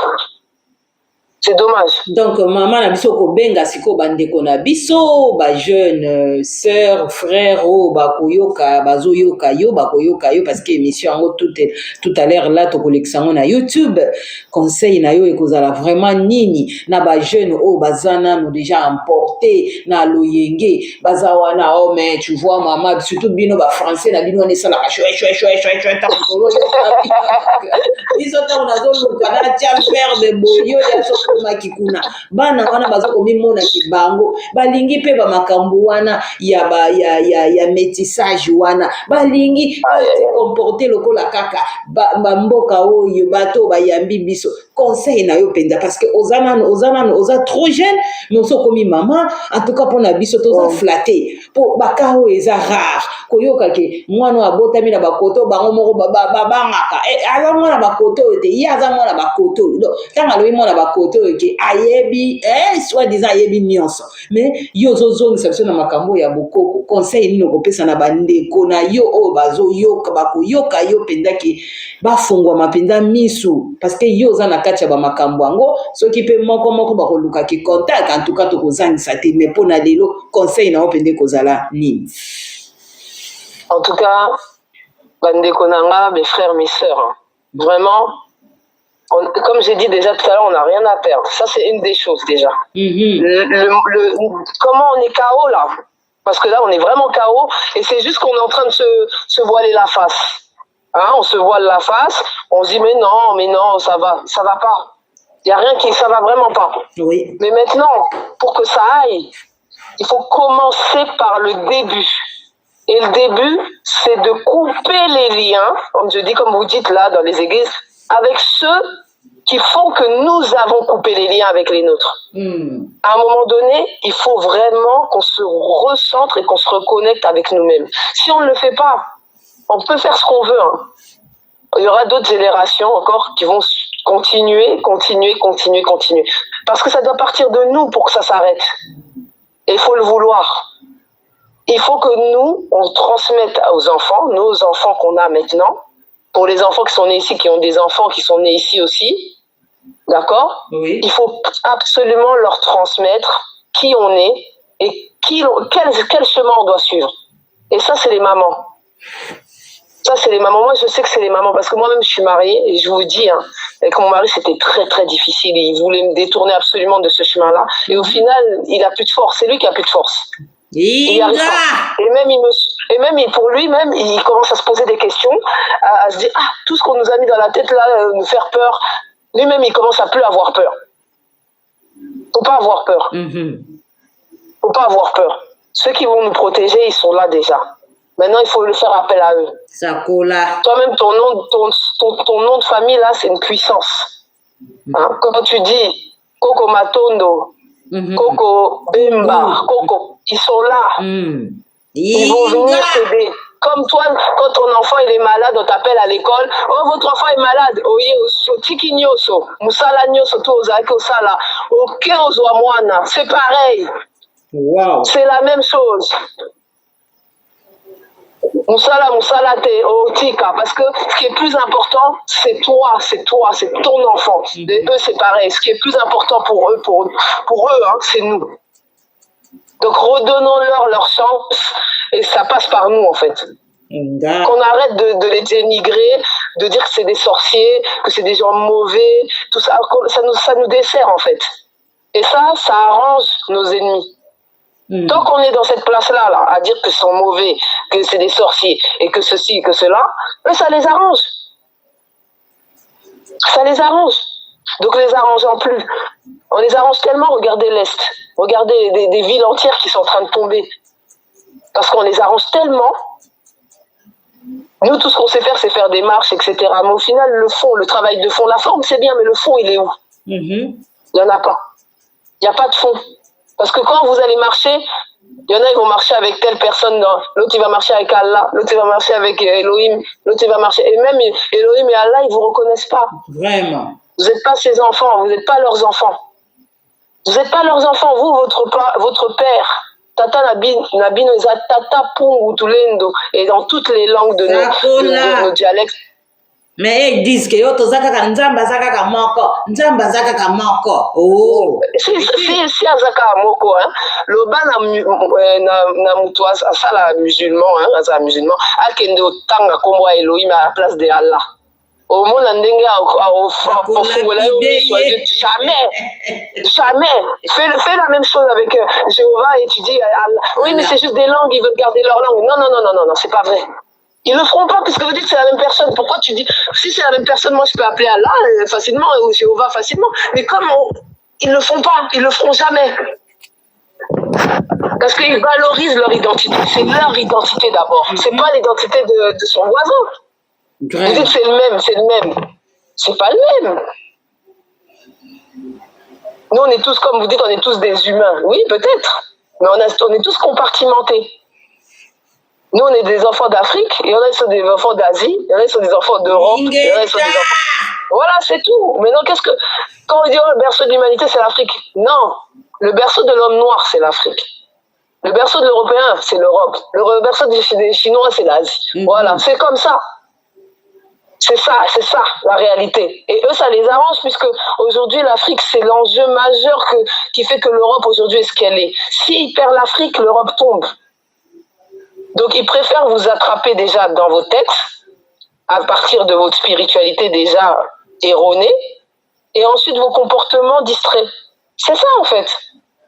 C'est dommage. Donc, maman na biso ko benga siko bandeko na biso, ba jeune sœur, frère, bakoyoka, bazoyoka yo, bakoyoka yo, parce que émission yango tout à l'heure là, to koleksango na YouTube, conseil na yo ekozala vraiment nini, na ba jeune bazana no déjà emporté, na loyenge, bazawana, oh mais tu vois maman, surtout bino ba français na bino ne sala chouet, ta kolo, biso ta na zo lukana tia faire de boyo ya so makikuna bana wana bazokomimona kibango balingi pe ba makambo wana ya métissage wana balingi se comporter lokola kaka mboka oyo bato bayambi biso conseil na yo penza parce que oza trop jeune mais osokomi maman en tout cas pona biso toza flatté po bakao eza rare koyoka ke mwana abotami na bakoto bango moko babangaka aza mwana bakoto te ye aza mwana bakoto donc tanga lobi mwana bakoto ke ayebi soi-disant ayebi nyonso mais yo ozozongisa biso na makambo ya bokoko conseil nini okopesa na bandeko na yo oyo bazoyoka bakoyoka yo mpenza ke bafungwama mpenza misu parce que yo oza na kati ya bamakambo yango soki mpe moko bakoluka ke contact en tout cas tokozangisa te mais mpo na lelo conseil na yo mpenza ekozala nini? En tout cas, bandeko nanga, mes frères, mes sœurs, vraiment, comme j'ai dit déjà tout à l'heure, on n'a rien à perdre. Ça, c'est une des choses déjà. Comment on est KO là? Parce que là, on est vraiment KO et c'est juste qu'on est en train de se voiler la face. Hein, on se voile la face, on se dit mais non, ça va pas. Il n'y a rien ça va vraiment pas. Oui. Mais maintenant, pour que ça aille, il faut commencer par le début. Et le début, c'est de couper les liens, comme je dis, comme vous dites là dans les églises, avec ceux qui font que nous avons coupé les liens avec les nôtres. À un moment donné, il faut vraiment qu'on se recentre et qu'on se reconnecte avec nous-mêmes. Si on ne le fait pas, on peut faire ce qu'on veut. Hein. Il y aura d'autres générations encore qui vont continuer. Parce que ça doit partir de nous pour que ça s'arrête. Et il faut le vouloir. Il faut que nous, on transmette aux enfants, nos enfants qu'on a maintenant, pour les enfants qui sont nés ici, qui ont des enfants qui sont nés ici aussi, d'accord? Oui. Il faut absolument leur transmettre qui on est et quel chemin on doit suivre. Et ça, c'est les mamans. Ça, c'est les mamans. Moi, je sais que c'est les mamans parce que moi-même, je suis mariée et je vous dis, hein, avec mon mari, c'était très, très difficile. Il voulait me détourner absolument de ce chemin-là. Et au final, il n'a plus de force. C'est lui qui a plus de force. Il y arrive pas. Et même pour lui-même, il commence à se poser des questions, à se dire, tout ce qu'on nous a mis dans la tête là, nous faire peur. Lui-même, il commence à plus avoir peur. Faut pas avoir peur. Faut pas avoir peur. Ceux qui vont nous protéger, ils sont là déjà. Maintenant, il faut le faire appel à eux. Toi-même, ton nom de famille là, c'est une puissance. Hein? Quand tu dis Koko Matondo, Koko Bemba, Koko, ils sont là. Ils vont venir t'aider. Comme toi, quand ton enfant il est malade, on t'appelle à l'école. Oh, votre enfant est malade. Oye, tiki nyoso, musala nyoso to ozaki osala. Ok, ozwa mwana. C'est pareil. Wow. C'est la même chose. Musala te otika. Parce que ce qui est plus important, c'est toi, c'est ton enfant. Et eux, c'est pareil. Ce qui est plus important pour eux, hein, c'est nous. Donc redonnons-leur leur chance et ça passe par nous en fait. Qu'on arrête de les dénigrer, de dire que c'est des sorciers, que c'est des gens mauvais, tout ça, ça nous dessert en fait. Et ça arrange nos ennemis. Tant qu'on est dans cette place-là, là, à dire que sont mauvais, que c'est des sorciers et que ceci, que cela, eux, ça les arrange. Ça les arrange. Donc les arrangeant plus, On les arrange tellement, regardez l'Est. Regardez des villes entières qui sont en train de tomber. Parce qu'on les arrange tellement. Nous, tout ce qu'on sait faire, c'est faire des marches, etc. Mais au final, le fond, le travail de fond, la forme, c'est bien, mais le fond, il est où? Il n'y en a pas. Il n'y a pas de fond. Parce que quand vous allez marcher, il y en a, ils vont marcher avec telle personne, l'autre, il va marcher avec Allah, l'autre, il va marcher avec Elohim, l'autre, il va marcher... Et même Elohim et Allah, ils ne vous reconnaissent pas. Vraiment. Vous n'êtes pas ses enfants, vous n'êtes pas leurs enfants. Vous n'êtes pas leurs enfants, vous, votre père. Tata Nabino eza Tata Pungu Tulendo. Et dans toutes les langues de nos dialectes. Mais ils disent que yo tozaka ka nzamba zaka ka moko, nzamba zaka ka moko. Oh. Si azaka moko hein. Loba na mutu asala musulman hein, asa musulman akende otanga kombo Elohim à la place de Allah. Au monde jamais. Fais la même chose avec Jéhovah et tu dis oui mais c'est juste des langues, ils veulent garder leur langue. Non, c'est pas vrai. Ils le feront pas puisque vous dites que c'est la même personne. Pourquoi tu dis si c'est la même personne, moi je peux appeler Allah facilement ou Jéhovah facilement. Mais comme ils le font pas, ils le feront jamais. Parce qu'ils valorisent leur identité. C'est leur identité d'abord. C'est pas l'identité de son voisin. Vous dites c'est le même. C'est pas le même. Nous, on est tous, comme vous dites, on est tous des humains. Oui, peut-être. Mais on est tous compartimentés. Nous, on est des enfants d'Afrique, et il y en a qui sont des enfants d'Asie, il y en a qui sont des enfants d'Europe, il y en a qui sont des enfants... Voilà, c'est tout. Maintenant, quand on dit le berceau de l'humanité, c'est l'Afrique. Non. Le berceau de l'homme noir, c'est l'Afrique. Le berceau de l'Européen, c'est l'Europe. Le berceau des Chinois, c'est l'Asie. Voilà, c'est comme ça. C'est ça, la réalité. Et eux, ça les arrange, puisque aujourd'hui, l'Afrique, c'est l'enjeu majeur qui fait que l'Europe, aujourd'hui, est ce qu'elle est. S'ils perdent l'Afrique, l'Europe tombe. Donc, ils préfèrent vous attraper déjà dans vos textes, à partir de votre spiritualité déjà erronée, et ensuite vos comportements distraits. C'est ça, en fait.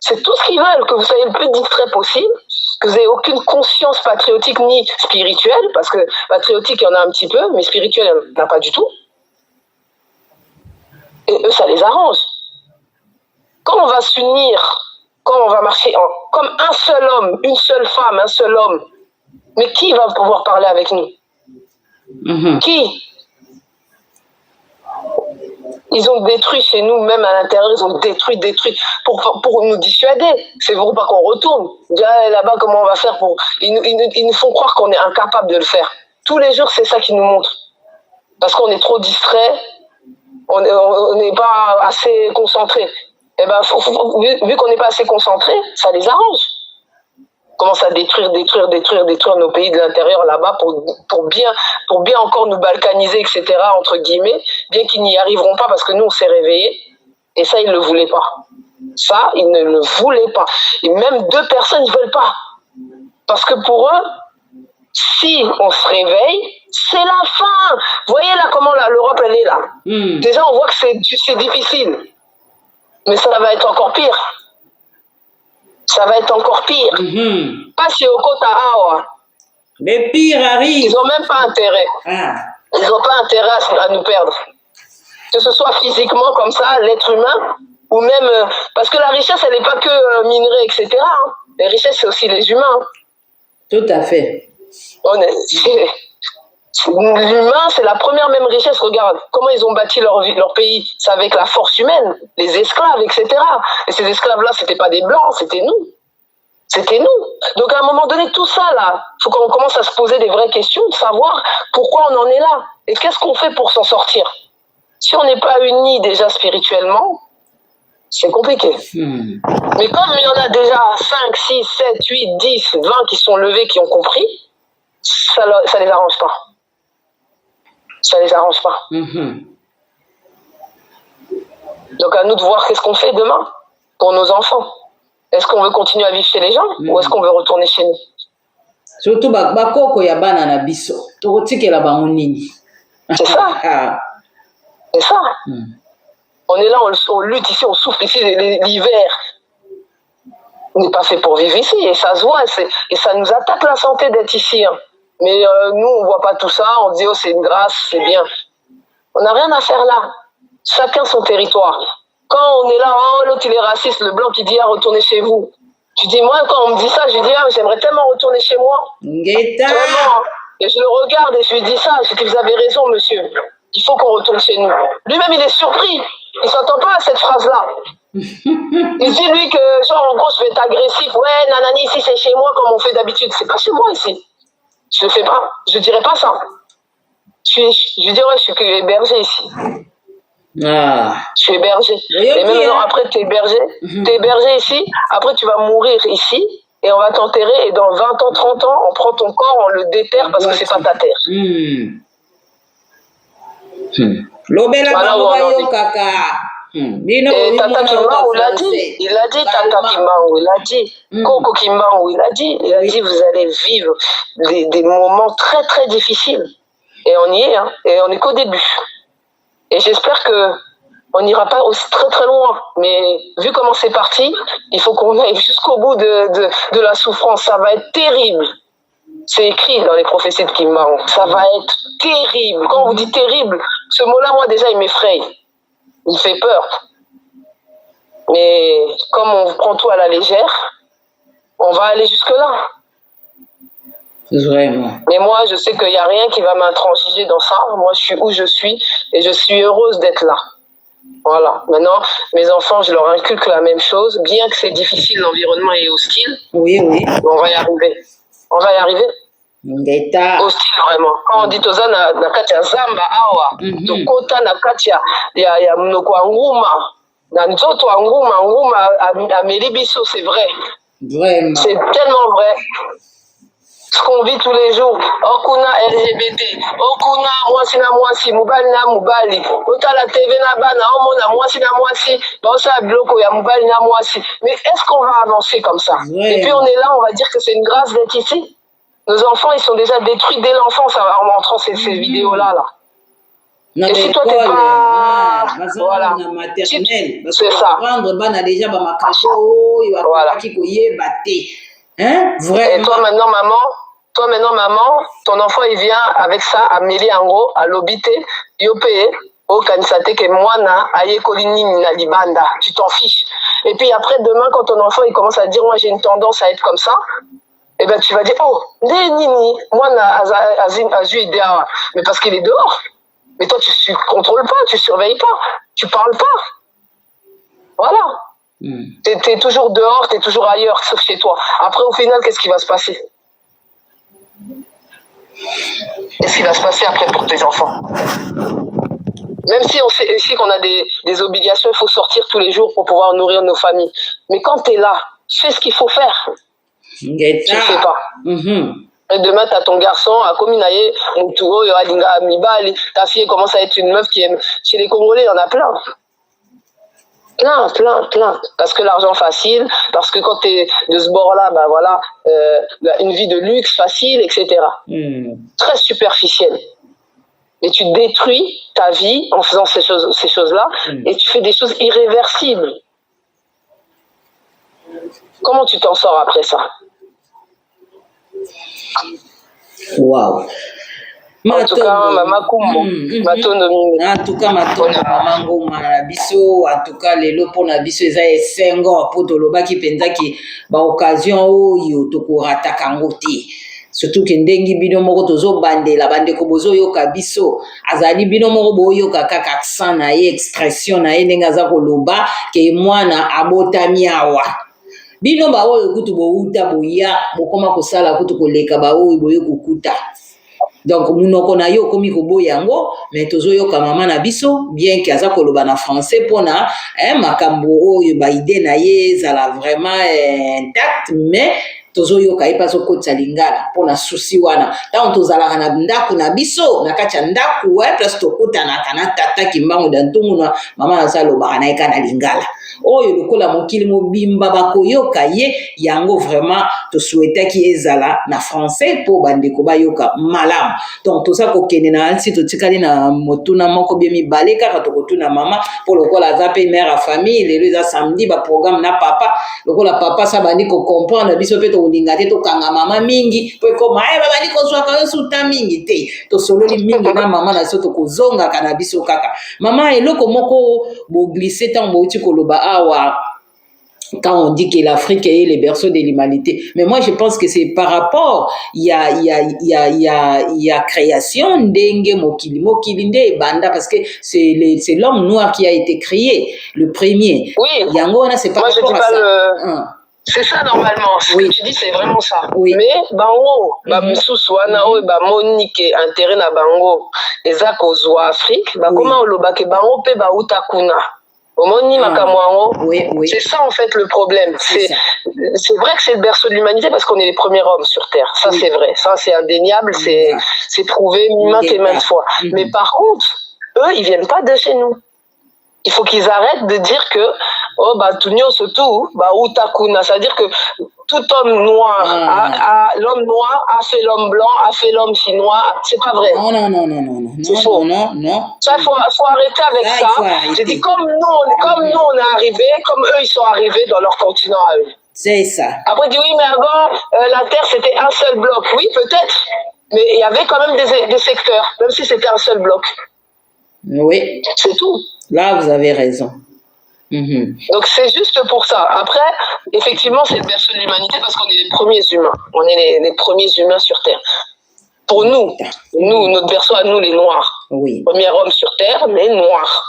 C'est tout ce qu'ils veulent, que vous soyez le plus distrait possible, que vous n'ayez aucune conscience patriotique ni spirituelle, parce que patriotique, il y en a un petit peu, mais spirituel, il n'y en a pas du tout. Et eux, ça les arrange. Quand on va s'unir, quand on va marcher comme un seul homme, une seule femme, un seul homme, mais qui va pouvoir parler avec nous? Qui? Ils ont détruit chez nous, même à l'intérieur, ils ont détruit pour nous dissuader. C'est pour pas qu'on retourne. Déjà là-bas, comment on va faire pour... Ils nous font croire qu'on est incapable de le faire. Tous les jours, c'est ça qu'ils nous montrent. Parce qu'on est trop distrait, on n'est pas assez concentré. Et ben, vu qu'on n'est pas assez concentré, ça les arrange. Commence à détruire nos pays de l'intérieur là-bas pour bien encore nous balkaniser, etc., entre guillemets, bien qu'ils n'y arriveront pas parce que nous, on s'est réveillés. Et ça, ils ne le voulaient pas. Ça, ils ne le voulaient pas. Et même 2 personnes ne veulent pas. Parce que pour eux, si on se réveille, c'est la fin. Vous voyez là comment l'Europe, elle est là. Déjà, on voit que c'est difficile. Mais ça va être encore pire. Ça va être encore pire. Pas si au Kota Awa. Les pires arrivent. Ils n'ont même pas intérêt. Ils n'ont pas intérêt à nous perdre. Que ce soit physiquement comme ça, l'être humain, ou même... parce que la richesse, elle n'est pas que minerai, etc. Hein. Les richesses, c'est aussi les humains. Tout à fait. L'humain, c'est la première même richesse. Regarde comment ils ont bâti leur pays. C'est avec la force humaine, les esclaves, etc. Et ces esclaves-là, c'était pas des blancs, c'était nous. C'était nous. Donc à un moment donné, tout ça là, il faut qu'on commence à se poser des vraies questions, de savoir pourquoi on en est là. Et qu'est-ce qu'on fait pour s'en sortir? Si on n'est pas unis déjà spirituellement, c'est compliqué. Mais comme il y en a déjà 5, 6, 7, 8, 10, 20 qui sont levés, qui ont compris, ça les arrange pas. Ça les arrange pas. Donc à nous de voir qu'est-ce qu'on fait demain pour nos enfants. Est-ce qu'on veut continuer à vivre chez les gens ou est-ce qu'on veut retourner chez nous? Surtout bakoko ya bana na biso. Tokotikela bango nini? C'est ça. C'est ça. On est là, on lutte ici, on souffre ici l'hiver. On n'est pas fait pour vivre ici et ça se voit et ça nous attaque la santé d'être ici. Hein. Mais nous, on voit pas tout ça, on dit oh c'est une grâce, c'est bien. On n'a rien à faire là. Chacun son territoire. Quand on est là, oh, l'autre il est raciste, le blanc qui dit à retourner chez vous. Tu dis, moi, quand on me dit ça, je dis, ah, j'aimerais tellement retourner chez moi. Vraiment. Et je le regarde et je lui dis ça. Je dis, vous avez raison, monsieur. Il faut qu'on retourne chez nous. Lui-même, il est surpris. Il ne s'entend pas à cette phrase-là. Il dit, lui, que, genre, en gros, je vais être agressif. Ouais, nanani, ici, c'est chez moi, comme on fait d'habitude. C'est pas chez moi, ici. Je ne le fais pas. Je ne dirais pas ça. Je dirais, ouais, je suis hébergé ici. Ah. Je suis hébergé. Et même maintenant, après, tu es hébergé. Tu es hébergé ici. Après, tu vas mourir ici. Et on va t'enterrer. Et dans 20 ans, 30 ans, on prend ton corps, on le déterre parce que c'est pas ta terre. Voilà où on en est. Et Tata Kimbangu, il a dit, Tata Kimbangu, il a dit, Coco Kimbangu, il a dit, vous allez vivre des moments très très difficiles. Et on y est, hein, et on est qu'au début. Et j'espère qu'on n'ira pas aussi très très loin. Mais vu comment c'est parti, il faut qu'on aille jusqu'au bout de la souffrance. Ça va être terrible. C'est écrit dans les prophéties de Kimbangu. Ça va être terrible. Quand on vous dit terrible, ce mot-là, moi déjà, il m'effraie. Il fait peur. Mais comme on prend tout à la légère, on va aller jusque-là. Vraiment. Mais moi, je sais qu'il n'y a rien qui va m'intransiger dans ça. Moi, je suis où je suis et je suis heureuse d'être là. Voilà. Maintenant, mes enfants, je leur inculque la même chose. Bien que c'est difficile, l'environnement est hostile. Oui, oui. On va y arriver. On va y arriver. Hostile, vraiment. Quand on dit toza na kati ya zamba awa, tokota na kati ya mnoko anguma, na nzoto anguma ameli biso, c'est vrai. Vraiment. C'est tellement vrai. Ce qu'on vit tous les jours. Okuna LGBT, okuna mwasi na mwasi, mubali na mubali. Otala TV na bana, omona mwasi na mwasi, bosa bloko ya mubali na mwasi. Mais est-ce qu'on va avancer comme ça? Et puis on est là, on va dire que c'est une grâce d'être ici. Nos enfants, ils sont déjà détruits dès l'enfance en montrant ces vidéos-là. Là. Et si toi, t'es pas... Voilà. C'est ça. Voilà. Hein? Et toi maintenant, maman, ton enfant, il vient avec ça, à Meli Ango, à l'obité, Yopé, au Kanisate, que moi, na, aye kolini na libanda. Tu t'en fiches. Et puis après, demain, quand ton enfant, il commence à dire, moi, j'ai une tendance à être comme ça, eh ben, tu vas dire, oh, nini, moi, Azu idéa, mais parce qu'il est dehors. Mais toi, tu ne contrôles pas, tu ne surveilles pas, tu ne parles pas. Voilà. Tu es toujours dehors, tu es toujours ailleurs, sauf chez toi. Après, au final, qu'est-ce qui va se passer? Qu'est-ce qui va se passer après pour tes enfants? Même si on sait ici qu'on a des obligations, il faut sortir tous les jours pour pouvoir nourrir nos familles. Mais quand tu es là, tu fais ce qu'il faut faire. Tu ne le fais pas. Et demain, tu as ton garçon, à Kominaye, Moutouo, Yoalinga, Mibali, ta fille commence à être une meuf qui aime. Chez les Congolais, il y en a plein. Plein. Parce que l'argent facile, parce que quand tu es de ce bord-là, ben voilà, une vie de luxe facile, etc. Très superficielle. Et tu détruis ta vie en faisant ces choses-là, et tu fais des choses irréversibles. Comment tu t'en sors après ça? Wow. En tout cas, Mama Kumbo, Matondo Mingi. En tout cas, Matondo Mama Ngoma na biso, en tout cas, lelo pona biso eza esengo po tolobaki penzaki ba occasion oyo tokorataka ngo te. Surtout que ndengi bino moko tozobandela bandeko bozoyoka biso azali bino moko boyoka kaka accent na ye expression na ye ndenge aza koloba ke mwana abotami awa. Bino ba oyo kutu bouta boya bokoma kosala kutu koleka ba oyo boyo kukuta. Donc munoko na yo komi koboya yango mais tozoyoka mama na biso bien que aza koloba na français pona makambo oyo ba idée na ye zala vraiment intact mais tozoyoka ye paso kotsa lingala pona susi wana tant tozalaka na ndako na biso na kati ya ndako plus tokutanaka na tata Kimbangu da ntungu na mama na salobaka na ye kana lingala oyo lokola mokili mobimba bakoyoka ye yango vraiment tosouhaitaki ezala na français po bandeko bayoka malamu donc toza kokende na ansi totikali na motuna moko bien mibale kaka tokotuna mama po lokola aza pe mère à famille lelo eza samedi ba programme na papa lokola papa sa bandi ko comprendre biso pe tolinga te tokanga mama mingi po ekoma babandi kozwaka yo suta mingi te tosololi mingi na mama na biso tokozongaka na biso kaka mama eloko moko boglisse ntango bouti koloba awa quand on dit que l'Afrique est le berceau de l'humanité. Mais moi, je pense que c'est par rapport, il y a création d'Enge Mokili. Mokili nde banda parce que c'est l'homme noir qui a été créé, le premier. Oui. Yango, c'est par rapport à ça. C'est ça normalement, ce que tu dis c'est vraiment ça. Oui. Mais bango, bamisusu wana oyo bamoni ke intérêt na bango eza kozwa Afrique, bakoma oloba ke bango pe bauta kuna. C'est ça en fait le problème. C'est vrai que c'est le berceau de l'humanité parce qu'on est les premiers hommes sur Terre. Ça c'est vrai. Ça c'est indéniable. C'est prouvé maintes et maintes fois. Mais par contre, eux, ils viennent pas de chez nous. Il faut qu'ils arrêtent de dire que oh bah tunyo surtout bah utakuna, c'est-à-dire que tout homme noir l'homme noir a fait l'homme blanc, a fait l'homme chinois, c'est pas vrai. Non. C'est faux. Non. Ça faut arrêter avec ça. J'ai dit comme nous on est arrivés, comme eux ils sont arrivés dans leur continent à eux. C'est ça. Après dit oui mais avant la Terre c'était un seul bloc. Oui peut-être, mais il y avait quand même des secteurs, même si c'était un seul bloc. Oui. C'est tout. Là, vous avez raison. Donc, c'est juste pour ça. Après, effectivement, c'est le berceau de l'humanité parce qu'on est les premiers humains. On est les premiers humains sur Terre. Pour nous, notre berceau à nous, les Noirs. Oui. Premier homme sur Terre, mais noirs.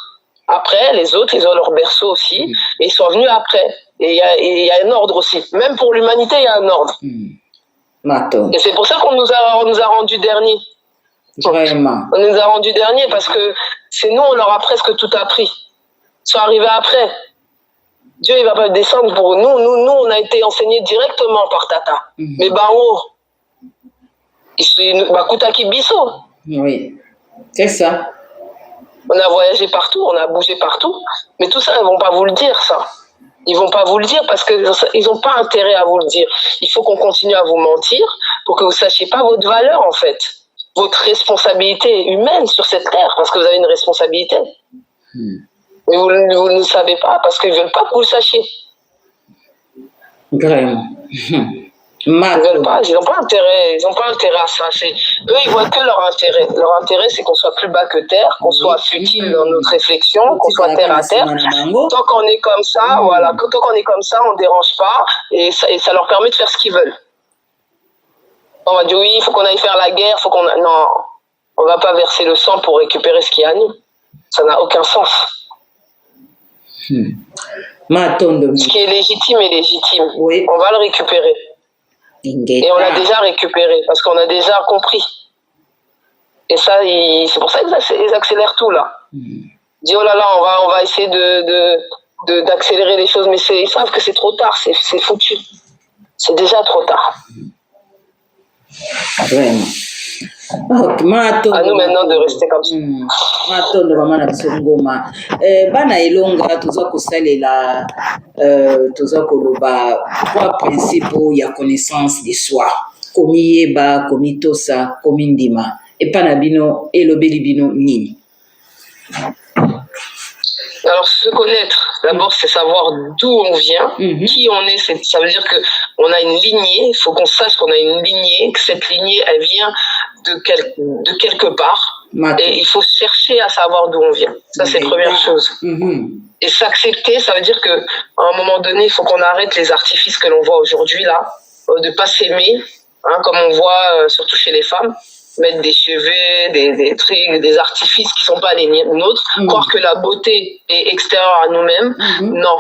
Après, les autres, ils ont leur berceau aussi. Et ils sont venus après. Et il y a un ordre aussi. Même pour l'humanité, il y a un ordre. Et c'est pour ça qu'on nous a rendus derniers. Vraiment. On nous a rendus derniers parce que c'est nous, on leur a presque tout appris. Ils sont arrivés après. Dieu, il va pas descendre pour nous. Nous, on a été enseignés directement par Tata. Mais Bango, Kutaki Bisso. Oui, c'est ça. On a voyagé partout, on a bougé partout. Mais tout ça, ils vont pas vous le dire, ça. Ils vont pas vous le dire parce qu'ils n'ont pas intérêt à vous le dire. Il faut qu'on continue à vous mentir pour que vous sachiez pas votre valeur, en fait. Votre responsabilité humaine sur cette terre, parce que vous avez une responsabilité. Mais vous ne le savez pas, parce qu'ils ne veulent pas que vous le sachiez. Vraiment. Ils veulent pas, ils n'ont pas intérêt à ça. Eux, ils voient que leur intérêt. Leur intérêt, c'est qu'on soit plus bas que terre, qu'on soit futile dans notre réflexion, qu'on soit terre à terre. Tant qu'on est comme ça, voilà, tant qu'on est comme ça, on ne dérange pas, et ça leur permet de faire ce qu'ils veulent. On va dire oui, il faut qu'on aille faire la guerre, non, on va pas verser le sang pour récupérer ce qui est à nous. Ça n'a aucun sens. Ce qui est légitime est légitime. Oui. On va le récupérer. Et on l'a déjà récupéré parce qu'on a déjà compris. Et ça, c'est pour ça qu'ils accélèrent tout là. Ils disent oh là là, on va essayer d'accélérer les choses, mais ils savent que c'est trop tard, c'est foutu. C'est déjà trop tard. Vraiment. À nous maintenant de rester comme ça. Matondo mama na biso ngoma bana elonga toza kosalela toza koloba kwa principe ya connaissance de soi komi yeba komi tosa komi ndima epa na bino elobeli bino nini. Alors, se connaître, d'abord, c'est savoir d'où on vient, qui on est. Ça veut dire qu'on a une lignée, il faut qu'on sache qu'on a une lignée, que cette lignée, elle vient de quelque part. Et il faut chercher à savoir d'où on vient. Ça, c'est la première chose. Et s'accepter, ça veut dire qu'à un moment donné, il faut qu'on arrête les artifices que l'on voit aujourd'hui, là, de ne pas s'aimer, comme on voit surtout chez les femmes. Mettre des cheveux, des trucs, des artifices qui ne sont pas les nôtres, croire que la beauté est extérieure à nous-mêmes. Non.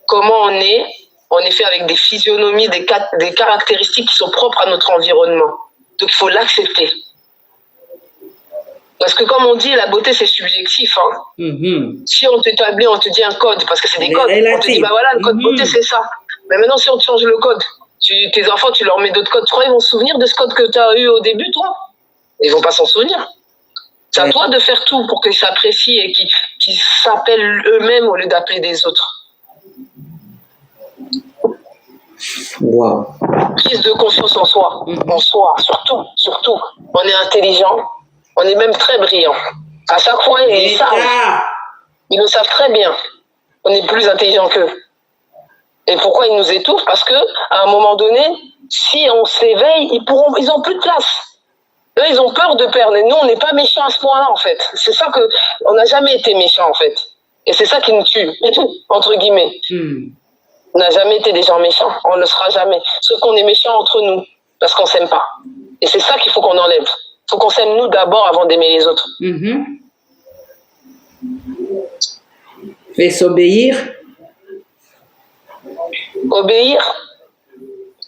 Comment on est fait avec des physionomies, des caractéristiques qui sont propres à notre environnement. Donc il faut l'accepter. Parce que comme on dit, la beauté c'est subjectif. Si on t'établit, on te dit un code, parce que c'est des codes, on te dit, bah voilà, le code beauté c'est ça. Mais maintenant si on te change le code, tes enfants, tu leur mets d'autres codes. Tu crois qu'ils vont se souvenir de ce code que tu as eu au début, toi? Ils vont pas s'en souvenir. C'est à toi de faire tout pour qu'ils s'apprécient et qu'ils s'appellent eux-mêmes au lieu d'appeler des autres. Wow. Prise de confiance en soi. En soi, surtout. On est intelligent. On est même très brillant. À chaque fois, ils savent. Ils le savent très bien. On est plus intelligent qu'eux. Et pourquoi ils nous étouffent? Parce que à un moment donné, si on s'éveille, ils ont plus de place. Eux, ils ont peur de perdre. Et nous, on n'est pas méchants à ce point-là, en fait. C'est ça que on n'a jamais été méchants, en fait. Et c'est ça qui nous tue, entre guillemets. On n'a jamais été des gens méchants. On ne le sera jamais. Sauf qu'on est méchants entre nous, parce qu'on s'aime pas. Et c'est ça qu'il faut qu'on enlève. Il faut qu'on s'aime nous d'abord avant d'aimer les autres. Et s'obéir. Obéir,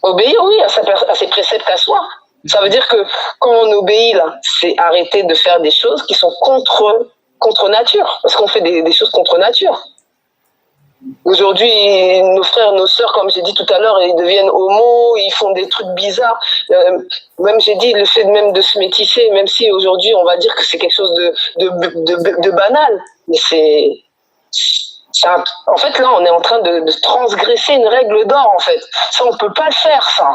oui, à ses préceptes à soi. Ça veut dire que quand on obéit, là, c'est arrêter de faire des choses qui sont contre nature. Parce qu'on fait des choses contre nature. Aujourd'hui, nos frères, nos sœurs, comme j'ai dit tout à l'heure, ils deviennent homos, ils font des trucs bizarres. Même j'ai dit, le fait même de se métisser, même si aujourd'hui on va dire que c'est quelque chose de banal, mais en fait, là, on est en train de transgresser une règle d'or, en fait. Ça, on peut pas le faire, ça.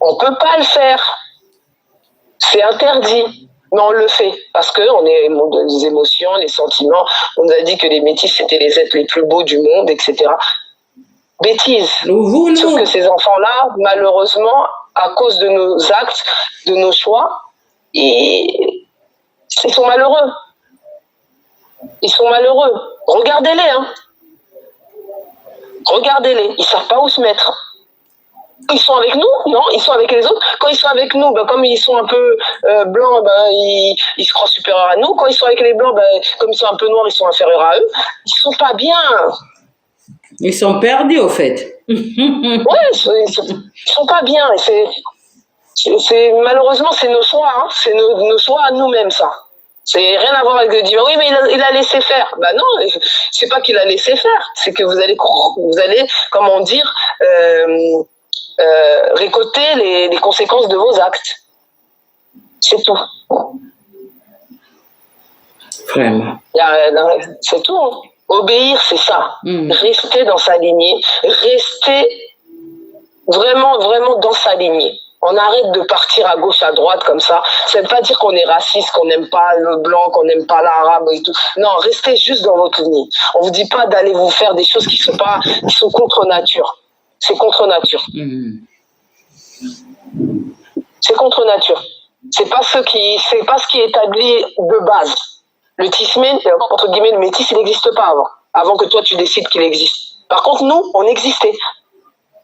On peut pas le faire. C'est interdit. Mais on le fait. Parce qu'on est des émotions, les sentiments. On nous a dit que les métis, c'était les êtres les plus beaux du monde, etc. Bêtise. Sauf que ces enfants-là, malheureusement, à cause de nos actes, de nos choix, ils sont malheureux. Ils sont malheureux. Regardez-les, hein. Regardez-les. Ils savent pas où se mettre. Ils sont avec nous, non, ils sont avec les autres. Quand ils sont avec nous, comme ils sont un peu blancs, ils se croient supérieurs à nous. Quand ils sont avec les blancs, comme ils sont un peu noirs, ils sont inférieurs à eux. Ils sont pas bien. Ils sont perdus, au fait. Ouais, ils sont pas bien. Malheureusement, c'est nos choix. Hein. C'est nos choix à nous-mêmes, ça. C'est rien à voir avec de dire oui, mais il a laissé faire. Non, c'est pas qu'il a laissé faire. C'est que vous allez, comment dire, récolter les conséquences de vos actes. C'est tout. Vraiment. C'est tout. Hein. Obéir, c'est ça. Rester dans sa lignée. Rester vraiment, vraiment dans sa lignée. On arrête de partir à gauche, à droite comme ça. Ça ne veut pas dire qu'on est raciste, qu'on n'aime pas le blanc, qu'on n'aime pas l'arabe et tout. Non, restez juste dans votre lignée. On ne vous dit pas d'aller vous faire des choses qui sont contre nature. C'est contre nature. C'est contre nature. C'est pas ce qui est établi de base. Le tismé, entre guillemets, le métis, il n'existe pas avant que toi tu décides qu'il existe. Par contre, nous, on existait.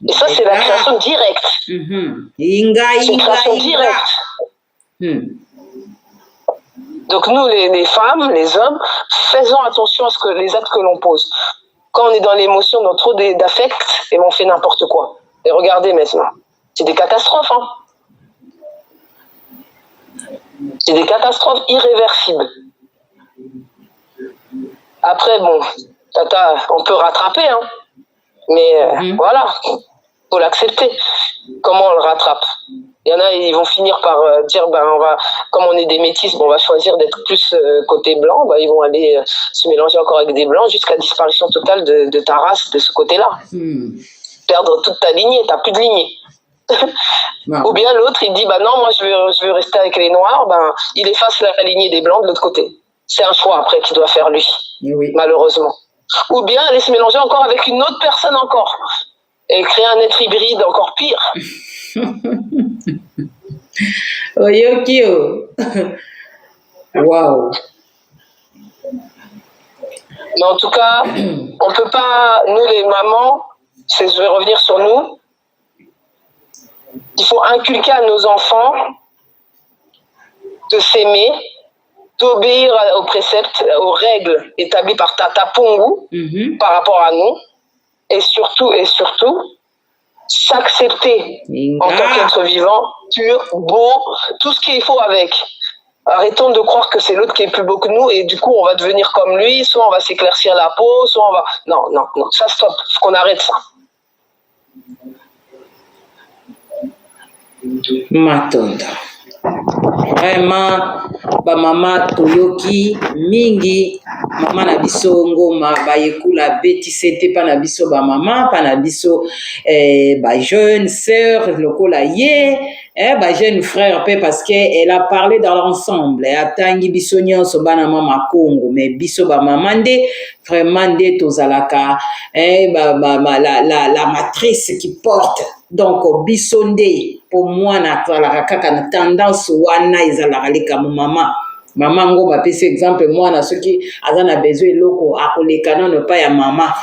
Et ça, c'est la création directe. C'est une création directe. Donc nous, les femmes, les hommes, faisons attention à les actes que l'on pose. Quand on est dans l'émotion, dans trop d'affect, et on fait n'importe quoi. Et regardez maintenant, c'est des catastrophes. Hein. C'est des catastrophes irréversibles. Après, bon, on peut rattraper, hein. Mais voilà, faut l'accepter. Comment on le rattrape? Il y en a, ils vont finir par dire, comme on est des métis, on va choisir d'être plus côté blanc, ils vont aller se mélanger encore avec des blancs jusqu'à disparition totale de ta race de ce côté-là. Perdre toute ta lignée, t'as plus de lignée. Ou bien l'autre, il dit, non, moi je veux rester avec les noirs, il efface la lignée des blancs de l'autre côté. C'est un choix après qu'il doit faire lui, malheureusement. Ou bien aller se mélanger encore avec une autre personne encore et créer un être hybride encore pire. Waouh. Mais en tout cas, on peut pas, nous les mamans, je vais revenir sur nous, il faut inculquer à nos enfants de s'aimer, d'obéir aux préceptes, aux règles établies par Tata Pongu par rapport à nous, et surtout, s'accepter en tant qu'être vivant, pur, beau, tout ce qu'il faut avec. Arrêtons de croire que c'est l'autre qui est plus beau que nous et du coup on va devenir comme lui, soit on va s'éclaircir la peau, soit on va... Non, ça stop, faut qu'on arrête ça. Matonda. Vraiment, mama toyoki mingi, mama na biso ngoma bayekula betisete pa na biso mama, pa na biso jeune sœur lokola ye ba jeune frère pe parce que elle a parlé dans l'ensemble atangi biso nyonso bana mama Congo mais biso ba mama nde vraiment nde tozalaka la matrice qui porte donc biso nde pour moi na kaka na tendance wana ezalaka leka mama ngo bapesi exemple mwana soki aza na besoin eloko akoleka nano pa ya mama.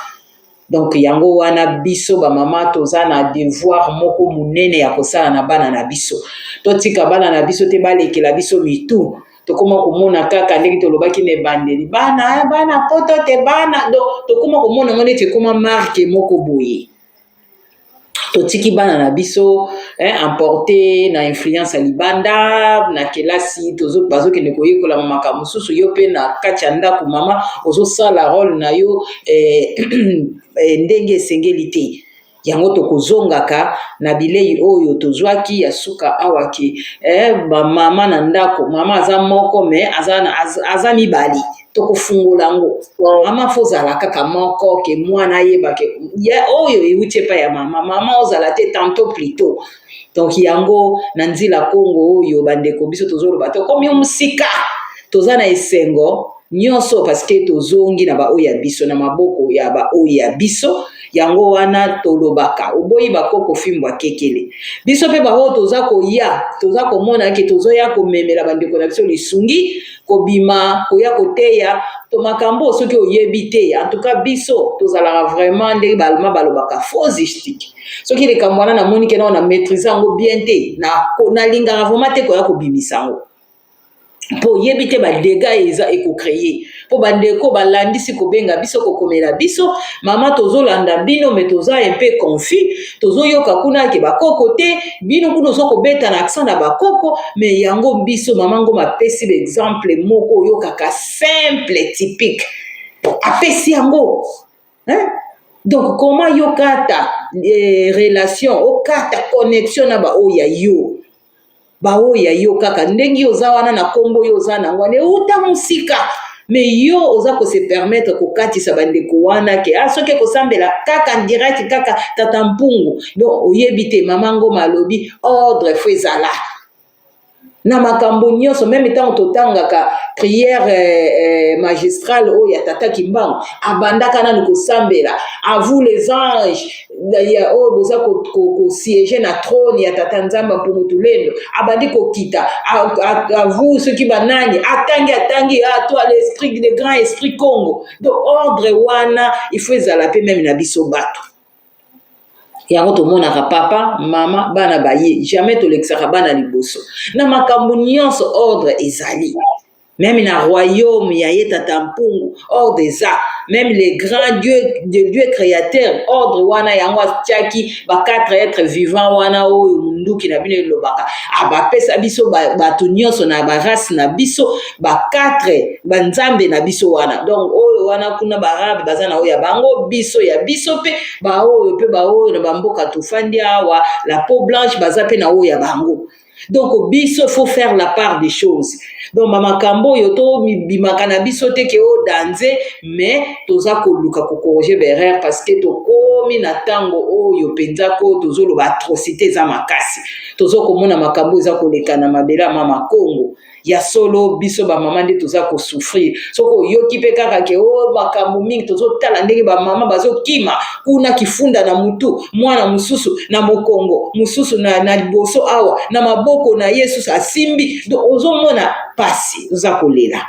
Donc yango wana biso ba mama toza na devoir moko munene ya kosala na bana na biso. Totika bana na biso te balekela biso mitu. Tokoma komona kaka ndenge tolobaki ne bandeli bana poto te bana donc tokoma komona ngone te koma marque moko boye. Totiki bana na biso emporté na influence ya libanda na kelasi bazokende koyekola makambo mosusu yo mpe na kati ya ndako mama ozosala role na yo ndenge esengeli te. Yango tokozongaka na bilei oyo tozwaki ya suka awaki bamama na ndako mama aza moko me aza mibali tokofungola ngo mama fozala kaka moko ke mwana ayebake oyo ewuti epai ya mama ozala te tantôt plutôt. Donc yango na nzila Congo oyo bandeko biso tozoloba tokomi musika toza na esengo nyonso parce que tozongi na ba oyo ya biso na maboko ya ba oyo ya biso. Yango wana tolobaka oboyi bakoko fimbwa kekele biso pe baho toza komona ke tozoya komemela bandeko na biso lisungi kobima koya koteya to makambo soki oyebi te. En tout cas biso tozalaka vraiment nde balma balobaka fosistique soki likambo wana namoni ke na maîtriser yango bien te na lingaka vraiment te koya kobimisa yango po yebi te ba dégâts eza ekocréer po bandeko balandisi kobenga biso kokomela biso mama tozolanda bino me toza un peu confus tozoyoka kuna ke bakoko te bino kuna ozokobeta na accent na bakoko mais yango biso mama ngo mapesi l'exemple moko oyokaka simple typique apesi yango donc comment yokata relation okata connexion na ba oya yo baoya yo kaka ndenge oza wana na kombo yo oza na ngwane uta musika mais yo oza ko se permettre ko katisa bandeko wana ke soki kosambela kaka direct kaka tata mpungu donc oyebite mama ngo malobi ordre fezala na makambo nyonso même tant totangaka prière magistrale o ya tata Kimbangu abandaka nanu kosambela à vous les anges ya o boza ko siéger na trône ya tata Nzamba pour mutulendo abandi ko kita à vous ceux qui banani atangi à toi l'esprit le grand esprit Congo donc ordre wana il faut ezala pe même na biso bato. Yango tomonaka papa mama bana baye jamais tolekisaka bana liboso na makambo nyonso ordre ezali même na royaume ya ye tata mpungu ordre eza même les grands dieux de Dieu créateur ordre wana yango atiaki ba 4 êtres vivants wana oyo munduki na bino elobaka abapesa biso bato nyonso na barace na biso ba 4 banzambe na biso wana donc oyo wana kuna barabe baza na oyo ya bango biso ya biso pe baoyo pe baoyo na bamboka tofandi awa la peau blanche baza pe na oyo ya bango. Donc biso faut faire la part des choses. Donc makambo yo to bimaka na biso te ke o danze mais toza koluka ko corriger berère parce que to komi na tango oyo penza ko tozoloba atrocité za makasi tozo komona makambo za koleka na mabela mama Congo ya solo biso ba mama nde toza ko souffrir soko yoki pe kaka ke o makambo mingi tozo tala ndenge ba mama bazo kima kuna kifunda na mutu mwana mususu na mokongo mususu na liboso awa na maboko na Yesu asimbi do ozomona pasi oza kolela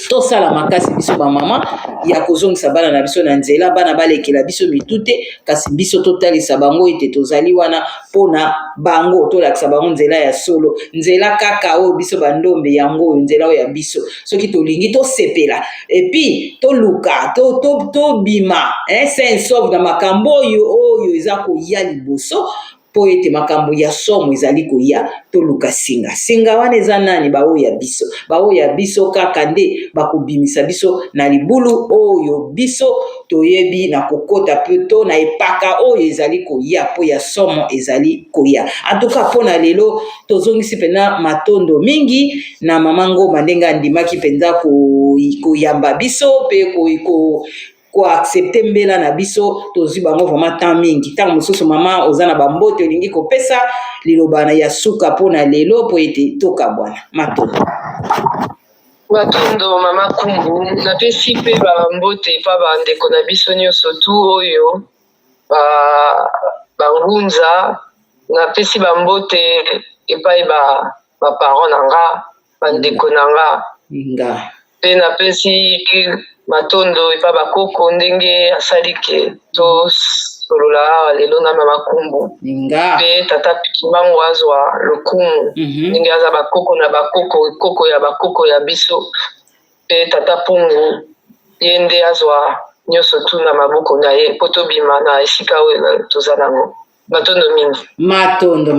tosala makasi biso ba mama ya kozongisa bana na biso na nzela bana balekela biso mitute kasi biso totalisa bango ete tozali wana pona bango tolakisa bango nzela ya solo nzela kaka oyo biso bandombe yango oyo nzela oyo ya biso soki tolingi tosepela epi toluka to bima saint sauve na makambo oyo eza koya liboso po ete makambo ya somo ezali koya toluka singa wana eza nani baoyo ya biso kaka nde bakobimisa biso na libulu oyo biso toyebi na kokota pe to na epaka oyo ezali koya po ya somo ezali koya. En tout cas pona lelo tozongisi pena matondo mingi na mama Ngoma ndenge andimaki penza koyamba biso pe ko accepter mbela na biso tozwi bango vraiment temps mingi tant mosusu mama oza na bambote olingi kopesa liloba na ya suka mpona lelo po ete tokabwana matondo. Matondo mama Kumbu napesi mpe bambote epa bandeko na biso nyonso tu oyo bangunza napesi bambote epai baparent na nga bandeko na nga mpe napesi matondo epa bakoko ndenge asali ke tosolola awa lelo na mama Kumbu mpe tata pikimango azwa lokumu ndenge aza bakoko na koko ya biso mpe tata Pungu ye nde azwa nyonso tu na maboko na ye po tobima na esika oyo toza nango. Matondo mingi. Matondo.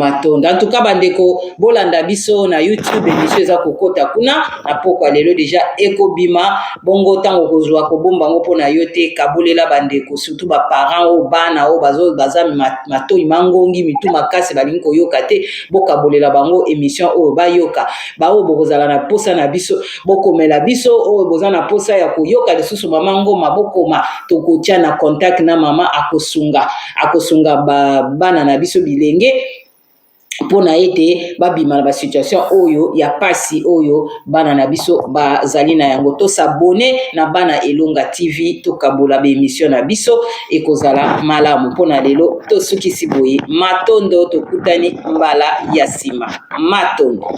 En tout cas, bandeko, bolanda biso na YouTube, émission eza kokota kuna, na poko lelo déjà ekobima, bongo tango kozwa kobomba ngo pona yote kabolela bandeko, surtout ba parents o bana o baza matoi mangongi mitu makasi balingi koyoka te, bokabolela bango émission o bayoka. Ba o bokozala na posa na biso, bokomela biso o boza na posa ya koyoka lisusu mama ngoma bokoma tokotia na contact na mama akosunga bana na biso bilenge pona ete babima na ba situation oyo ya pasi oyo bana na biso bazali na yango to s'abonner na bana Elonga TV to kabola be émission na biso ekozala malamu pona lelo to sukisi boye matondo to kutani mbala ya sima matondo.